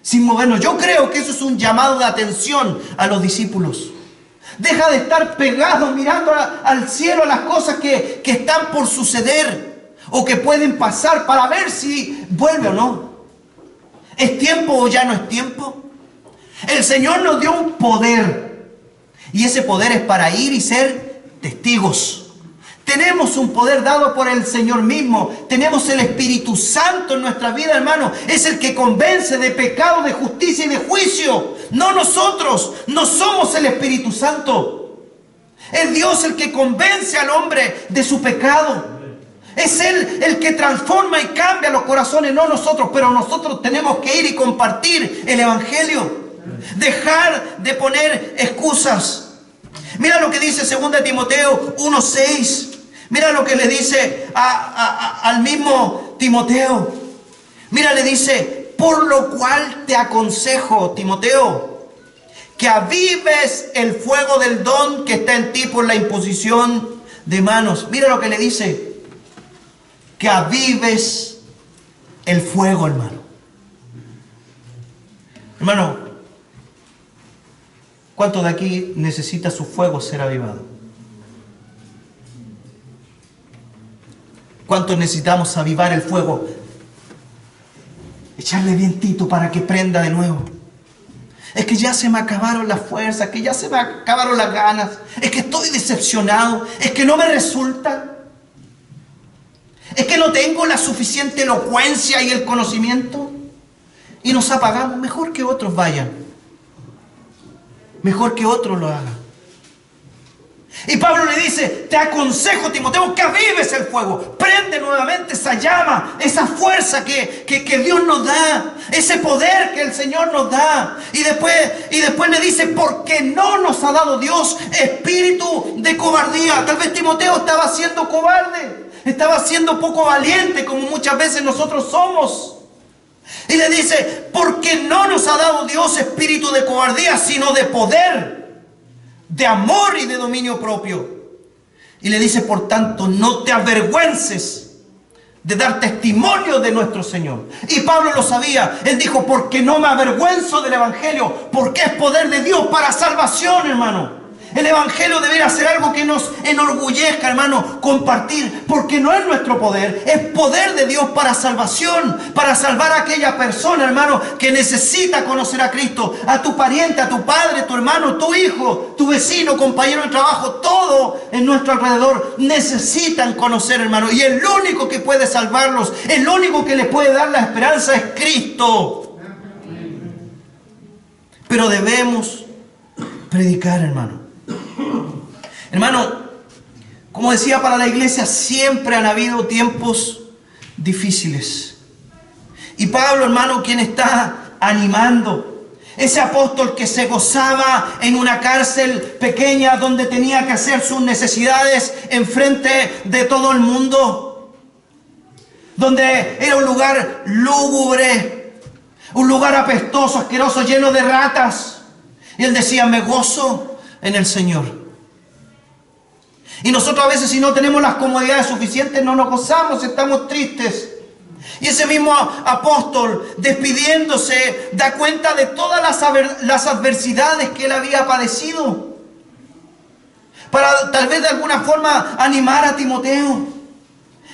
sin movernos. Yo creo que eso es un llamado de atención a los discípulos. Deja de estar pegado mirando al cielo, a las cosas que están por suceder o que pueden pasar para ver si vuelve o no. ¿Es tiempo o ya no es tiempo? El Señor nos dio un poder y ese poder es para ir y ser testigos. Tenemos un poder dado por el Señor mismo. Tenemos el Espíritu Santo en nuestra vida, hermano. Es el que convence de pecado, de justicia y de juicio. No nosotros, no somos el Espíritu Santo. Es Dios el que convence al hombre de su pecado. Es Él el que transforma y cambia los corazones, no nosotros. Pero nosotros tenemos que ir y compartir el Evangelio. Dejar de poner excusas. Mira lo que dice 2 Timoteo 1:6. Mira lo que le dice al mismo Timoteo. Mira, le dice, por lo cual te aconsejo, Timoteo, que avives el fuego del don que está en ti por la imposición de manos. Mira lo que le dice, que avives el fuego, hermano. Hermano, ¿cuánto de aquí necesita su fuego ser avivado? ¿Cuánto necesitamos avivar el fuego? Echarle vientito para que prenda de nuevo. Es que ya se me acabaron las fuerzas, que ya se me acabaron las ganas. Es que estoy decepcionado. Es que no me resulta. Es que no tengo la suficiente elocuencia y el conocimiento. y nos apagamos, mejor que otros vayan. Mejor que otros lo hagan. Y Pablo le dice, te aconsejo, Timoteo, que avives el fuego. Prende nuevamente esa llama, esa fuerza que Dios nos da, ese poder que el Señor nos da. Y después le dice, porque no nos ha dado Dios espíritu de cobardía. Tal vez Timoteo estaba siendo cobarde, estaba siendo poco valiente, como muchas veces nosotros somos. Y le dice, porque no nos ha dado Dios espíritu de cobardía, sino de poder, de amor y de dominio propio. Y le dice, por tanto, no te avergüences de dar testimonio de nuestro Señor. Y Pablo lo sabía. Él dijo, porque no me avergüenzo del Evangelio, porque es poder de Dios para salvación, hermano. El Evangelio debería ser algo que nos enorgullezca, hermano, compartir, porque no es nuestro poder, es poder de Dios para salvación, para salvar a aquella persona, hermano, que necesita conocer a Cristo, a tu pariente, a tu padre, tu hermano, tu hijo, tu vecino, compañero de trabajo, todo en nuestro alrededor necesitan conocer, hermano, y el único que puede salvarlos, el único que les puede dar la esperanza es Cristo. Pero debemos predicar, hermano. Hermano, como decía, para la iglesia siempre han habido tiempos difíciles. Y Pablo, hermano, quien está animando, ese apóstol que se gozaba en una cárcel pequeña donde tenía que hacer sus necesidades enfrente de todo el mundo, donde era un lugar lúgubre, un lugar apestoso, asqueroso, lleno de ratas. Y él decía, me gozo en el Señor. Y nosotros a veces, si no tenemos las comodidades suficientes, no nos gozamos, estamos tristes. Y ese mismo apóstol, despidiéndose, da cuenta de todas las adversidades que él había padecido, para tal vez de alguna forma animar a Timoteo.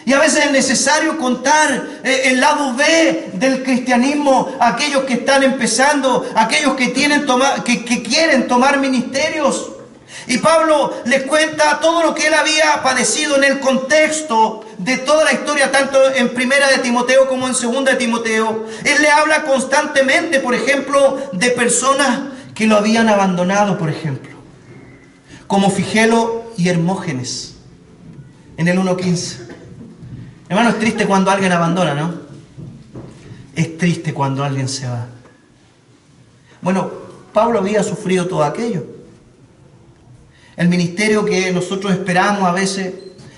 Y a veces es necesario contar el lado B del cristianismo, aquellos que están empezando, aquellos que quieren tomar ministerios. Y Pablo les cuenta todo lo que él había padecido en el contexto de toda la historia, tanto en primera de Timoteo como en segunda de Timoteo. Él le habla constantemente, por ejemplo, de personas que lo habían abandonado, por ejemplo, como Figelo y Hermógenes, en el 1:15. Hermano, es triste cuando alguien abandona, ¿no? Es triste cuando alguien se va. Bueno, Pablo había sufrido todo aquello. El ministerio que nosotros esperamos, a veces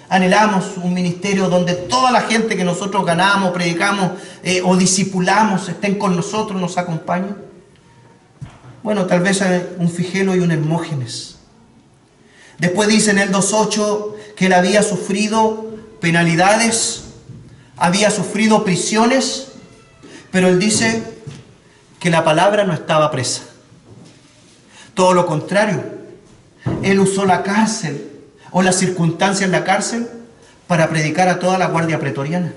anhelamos un ministerio donde toda la gente que nosotros ganamos, predicamos o discipulamos estén con nosotros, nos acompañen. Bueno, tal vez un Figelo y un Hermógenes. Después dice en el 2:8 que él había sufrido penalidades, había sufrido prisiones, pero él dice que la palabra no estaba presa. Todo lo contrario. Él usó la cárcel o la circunstancia en la cárcel para predicar a toda la guardia pretoriana.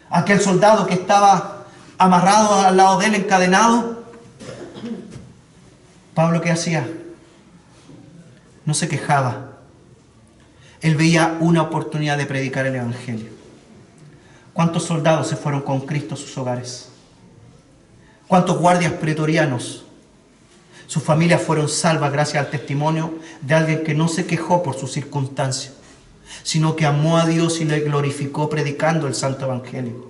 Aquel soldado que estaba amarrado al lado de él, encadenado, Pablo, ¿qué hacía? No se quejaba. Él veía una oportunidad de predicar el Evangelio. ¿Cuántos soldados se fueron con Cristo a sus hogares? ¿Cuántos guardias pretorianos? Sus familias fueron salvas gracias al testimonio de alguien que no se quejó por sus circunstancias, sino que amó a Dios y le glorificó predicando el Santo Evangelio.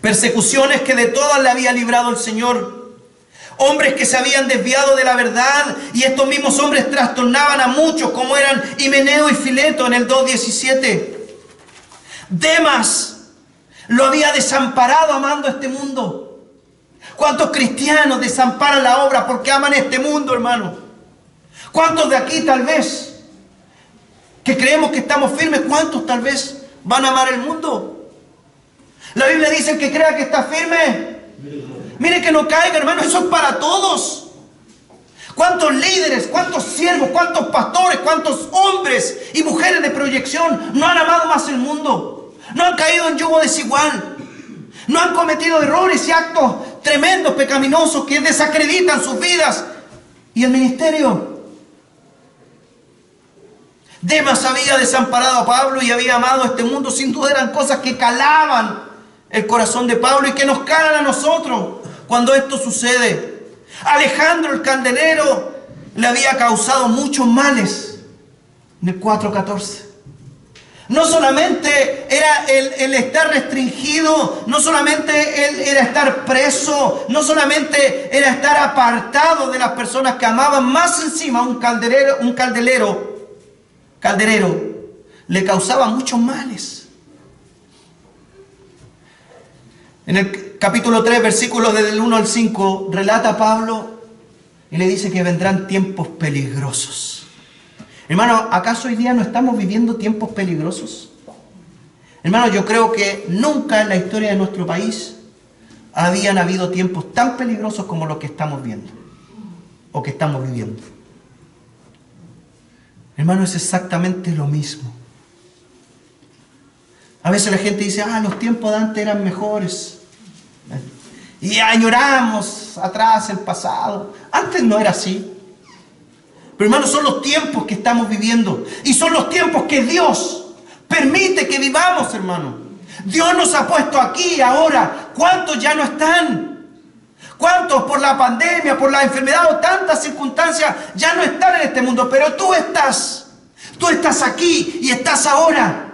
Persecuciones que de todas le había librado el Señor. Hombres que se habían desviado de la verdad, y estos mismos hombres trastornaban a muchos, como eran Himeneo y Fileto en el 2:17. Demas lo había desamparado amando este mundo. ¿Cuántos cristianos desamparan la obra porque aman este mundo, hermano? ¿Cuántos de aquí tal vez que creemos que estamos firmes, cuántos tal vez van a amar el mundo? La Biblia dice, el que crea que está firme, mire que no caiga, hermano. Eso es para todos. ¿Cuántos líderes, cuántos siervos, cuántos pastores, cuántos hombres y mujeres de proyección no han amado más el mundo? No han caído en yugo desigual. No han cometido errores y actos tremendos, pecaminosos, que desacreditan sus vidas y el ministerio. Demas había desamparado a Pablo y había amado a este mundo. Sin duda eran cosas que calaban el corazón de Pablo y que nos calan a nosotros cuando esto sucede. Alejandro el candelero le había causado muchos males en el 4:14. No solamente era el estar restringido, no solamente él era estar preso, no solamente era estar apartado de las personas que amaban, más encima un calderero le causaba muchos males. En el capítulo 3, versículos del 1 al 5, relata Pablo y le dice que vendrán tiempos peligrosos. Hermano, ¿acaso hoy día no estamos viviendo tiempos peligrosos? Hermano, yo creo que nunca en la historia de nuestro país habían habido tiempos tan peligrosos como los que estamos viendo o que estamos viviendo. Hermano, es exactamente lo mismo. A veces la gente dice, los tiempos de antes eran mejores. Y añoramos atrás el pasado. Antes no era así. Pero hermano, son los tiempos que estamos viviendo. Y son los tiempos que Dios permite que vivamos, hermano. Dios nos ha puesto aquí ahora. ¿Cuántos ya no están? ¿Cuántos por la pandemia, por la enfermedad o tantas circunstancias ya no están en este mundo? Pero tú estás. Tú estás aquí y estás ahora.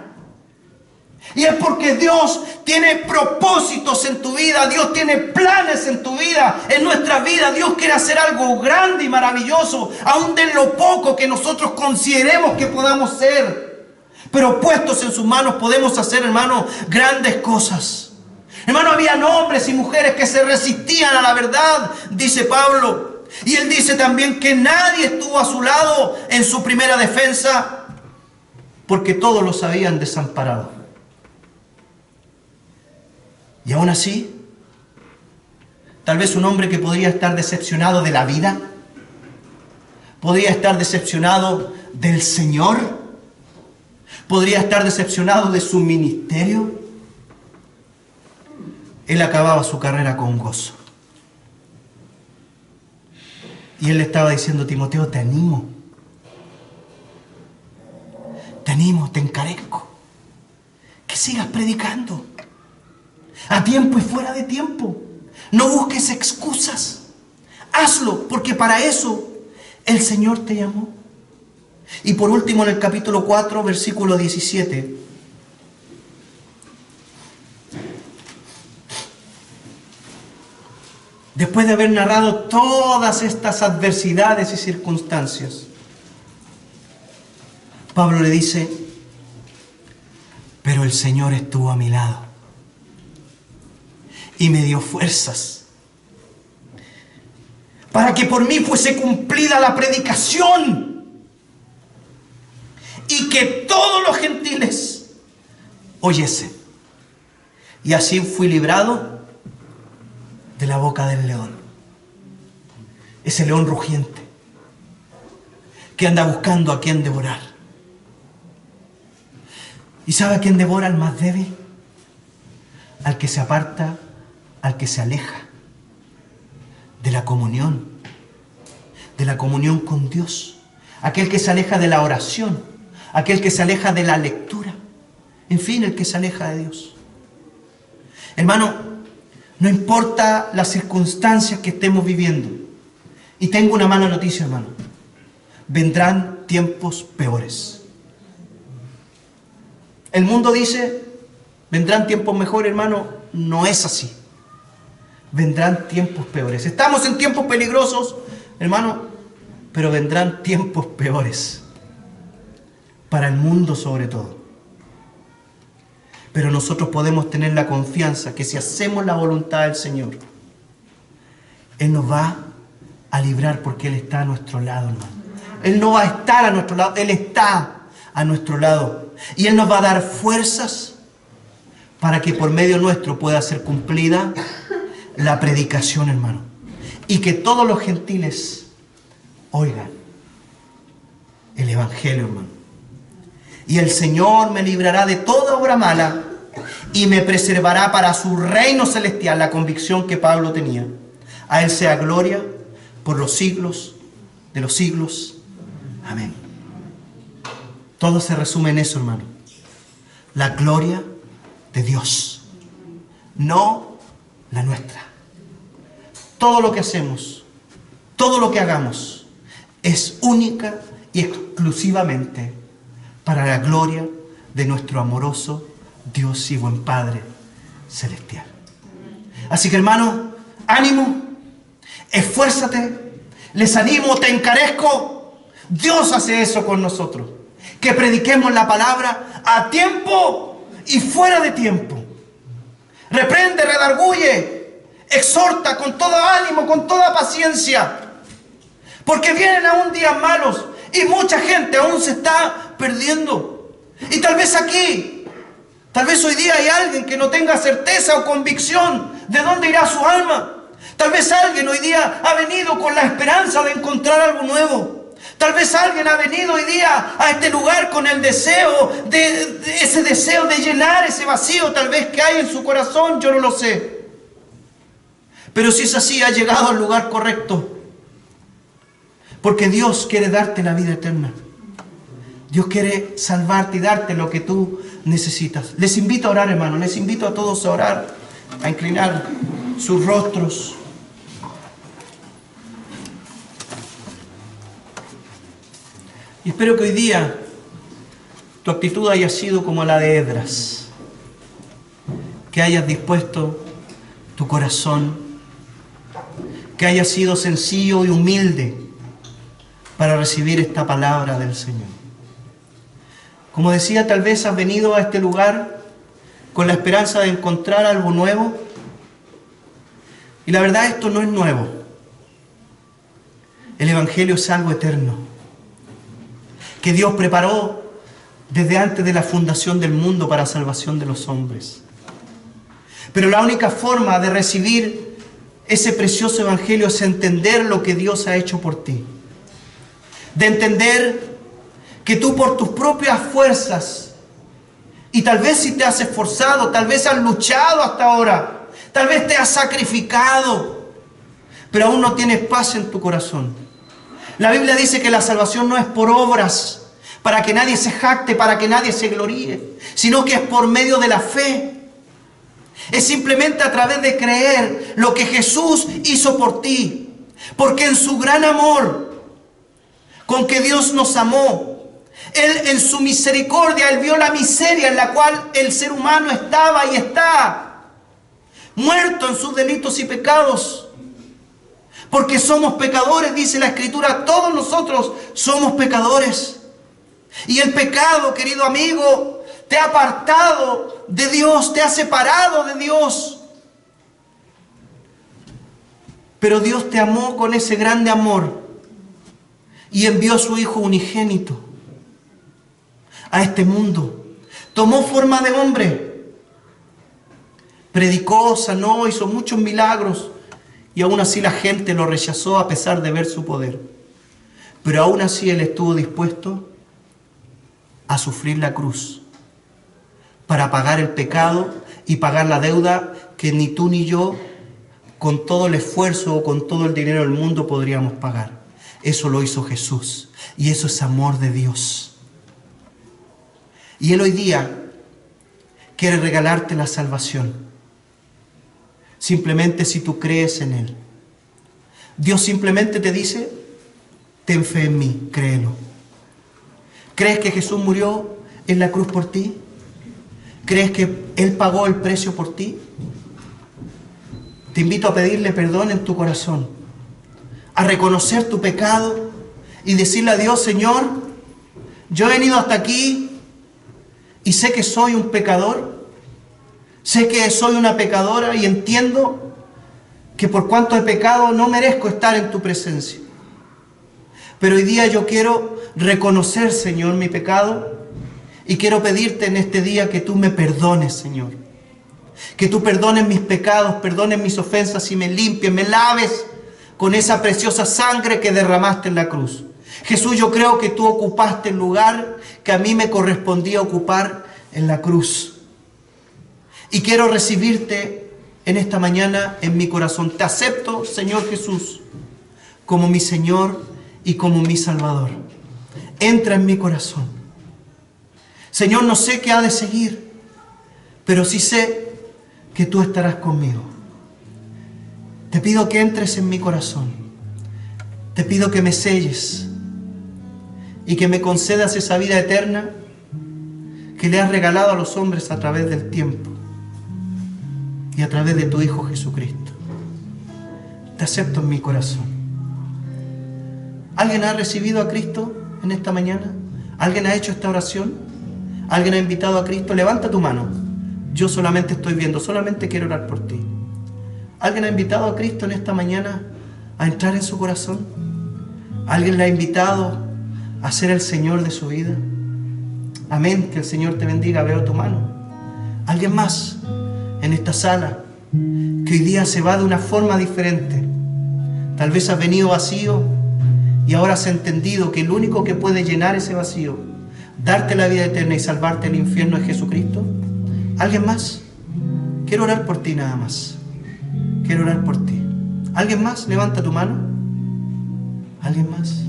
Y es porque Dios tiene propósitos en tu vida. Dios tiene planes en tu vida, en nuestra vida. Dios quiere hacer algo grande y maravilloso, aún de lo poco que nosotros consideremos que podamos ser. Pero puestos en sus manos podemos hacer, hermano, grandes cosas. Hermano, habían hombres y mujeres que se resistían a la verdad, dice Pablo. Y él dice también que nadie estuvo a su lado en su primera defensa, porque todos los habían desamparado. Y aún así, tal vez un hombre que podría estar decepcionado de la vida, podría estar decepcionado del Señor, podría estar decepcionado de su ministerio, él acababa su carrera con gozo. Y él le estaba diciendo, Timoteo, te animo, te encarezco, que sigas predicando. A tiempo y fuera de tiempo. No busques excusas. Hazlo, porque para eso el Señor te llamó. Y por último, en el capítulo 4, versículo 17. Después de haber narrado todas estas adversidades y circunstancias, Pablo le dice, pero el Señor estuvo a mi lado y me dio fuerzas para que por mí fuese cumplida la predicación y que todos los gentiles oyesen. Y así fui librado de la boca del león. Ese león rugiente que anda buscando a quien devorar. ¿Y sabe a quién devora? Al más débil, al que se aparta, al que se aleja de la comunión con Dios, aquel que se aleja de la oración, aquel que se aleja de la lectura, en fin, el que se aleja de Dios. Hermano, no importa las circunstancias que estemos viviendo, y tengo una mala noticia, hermano, vendrán tiempos peores. El mundo dice, vendrán tiempos mejores, hermano, no es así. Vendrán tiempos peores. Estamos en tiempos peligrosos, hermano, pero vendrán tiempos peores. Para el mundo sobre todo. Pero nosotros podemos tener la confianza que si hacemos la voluntad del Señor, Él nos va a librar porque Él está a nuestro lado, hermano. Él no va a estar a nuestro lado, Él está a nuestro lado. Y Él nos va a dar fuerzas para que por medio nuestro pueda ser cumplida la predicación, hermano. Y que todos los gentiles oigan el Evangelio, hermano. Y el Señor me librará de toda obra mala y me preservará para su reino celestial, la convicción que Pablo tenía. A Él sea gloria por los siglos de los siglos. Amén. Todo se resume en eso, hermano. La gloria de Dios, no la nuestra. Todo lo que hacemos, todo lo que hagamos, es única y exclusivamente para la gloria de nuestro amoroso Dios y buen Padre celestial. Así que, hermano, ánimo, esfuérzate, les animo, te encarezco. Dios hace eso con nosotros. Que prediquemos la palabra a tiempo y fuera de tiempo. Reprende, redarguye, exhorta con todo ánimo, con toda paciencia. Porque vienen aún días malos y mucha gente aún se está perdiendo. Y tal vez aquí, tal vez hoy día hay alguien que no tenga certeza o convicción de dónde irá su alma. Tal vez alguien hoy día ha venido con la esperanza de encontrar algo nuevo. Tal vez alguien ha venido hoy día a este lugar con el deseo, ese deseo de llenar ese vacío tal vez que hay en su corazón, yo no lo sé. Pero si es así, ha llegado al lugar correcto. Porque Dios quiere darte la vida eterna. Dios quiere salvarte y darte lo que tú necesitas. Les invito a orar, hermano. Les invito a todos a orar, a inclinar sus rostros. Y espero que hoy día tu actitud haya sido como la de Esdras. Que hayas dispuesto tu corazón. Que hayas sido sencillo y humilde para recibir esta palabra del Señor. Como decía, tal vez has venido a este lugar con la esperanza de encontrar algo nuevo. Y la verdad, esto no es nuevo. El Evangelio es algo eterno, que Dios preparó desde antes de la fundación del mundo para salvación de los hombres. Pero la única forma de recibir ese precioso Evangelio es entender lo que Dios ha hecho por ti. De entender que tú por tus propias fuerzas, y tal vez si te has esforzado, tal vez has luchado hasta ahora, tal vez te has sacrificado, pero aún no tienes paz en tu corazón. La Biblia dice que la salvación no es por obras, para que nadie se jacte, para que nadie se gloríe, sino que es por medio de la fe. Es simplemente a través de creer lo que Jesús hizo por ti. Porque en su gran amor, con que Dios nos amó, Él en su misericordia, Él vio la miseria en la cual el ser humano estaba y está, muerto en sus delitos y pecados. Porque somos pecadores, dice la Escritura, todos nosotros somos pecadores. Y el pecado, querido amigo, te ha apartado de Dios, te ha separado de Dios. Pero Dios te amó con ese grande amor y envió a su Hijo unigénito a este mundo. Tomó forma de hombre, predicó, sanó, hizo muchos milagros. Y aún así la gente lo rechazó a pesar de ver su poder. Pero aún así Él estuvo dispuesto a sufrir la cruz para pagar el pecado y pagar la deuda que ni tú ni yo, con todo el esfuerzo o con todo el dinero del mundo, podríamos pagar. Eso lo hizo Jesús. Y eso es amor de Dios. Y Él hoy día quiere regalarte la salvación. Simplemente si tú crees en Él. Dios simplemente te dice, ten fe en mí, créelo. ¿Crees que Jesús murió en la cruz por ti? ¿Crees que Él pagó el precio por ti? Te invito a pedirle perdón en tu corazón, a reconocer tu pecado y decirle a Dios, Señor, yo he venido hasta aquí y sé que soy un pecador. Sé que soy una pecadora y entiendo que por cuanto he pecado no merezco estar en tu presencia. Pero hoy día yo quiero reconocer, Señor, mi pecado y quiero pedirte en este día que tú me perdones, Señor. Que tú perdones mis pecados, perdones mis ofensas y me limpies, me laves con esa preciosa sangre que derramaste en la cruz. Jesús, yo creo que tú ocupaste el lugar que a mí me correspondía ocupar en la cruz. Y quiero recibirte en esta mañana en mi corazón. Te acepto, Señor Jesús, como mi Señor y como mi Salvador. Entra en mi corazón. Señor, no sé qué ha de seguir, pero sí sé que tú estarás conmigo. Te pido que entres en mi corazón. Te pido que me selles y que me concedas esa vida eterna que le has regalado a los hombres a través del tiempo y a través de tu Hijo Jesucristo. Te acepto en mi corazón. ¿Alguien ha recibido a Cristo en esta mañana? ¿Alguien ha hecho esta oración? ¿Alguien ha invitado a Cristo? Levanta tu mano. Yo solamente estoy viendo, solamente quiero orar por ti. ¿Alguien ha invitado a Cristo en esta mañana a entrar en su corazón? ¿Alguien le ha invitado a ser el Señor de su vida? Amén, que el Señor te bendiga, veo tu mano. ¿Alguien más en esta sala que hoy día se va de una forma diferente? Tal vez has venido vacío y ahora has entendido que el único que puede llenar ese vacío, darte la vida eterna y salvarte del infierno es Jesucristo. ¿Alguien más? Quiero orar por ti nada más. Quiero orar por ti. ¿Alguien más? Levanta tu mano. ¿Alguien más?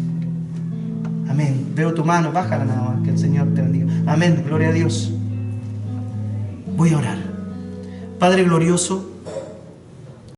Amén. Veo tu mano, bájala nada más, que el Señor te bendiga. Amén. Gloria a Dios. Voy a orar. Padre glorioso,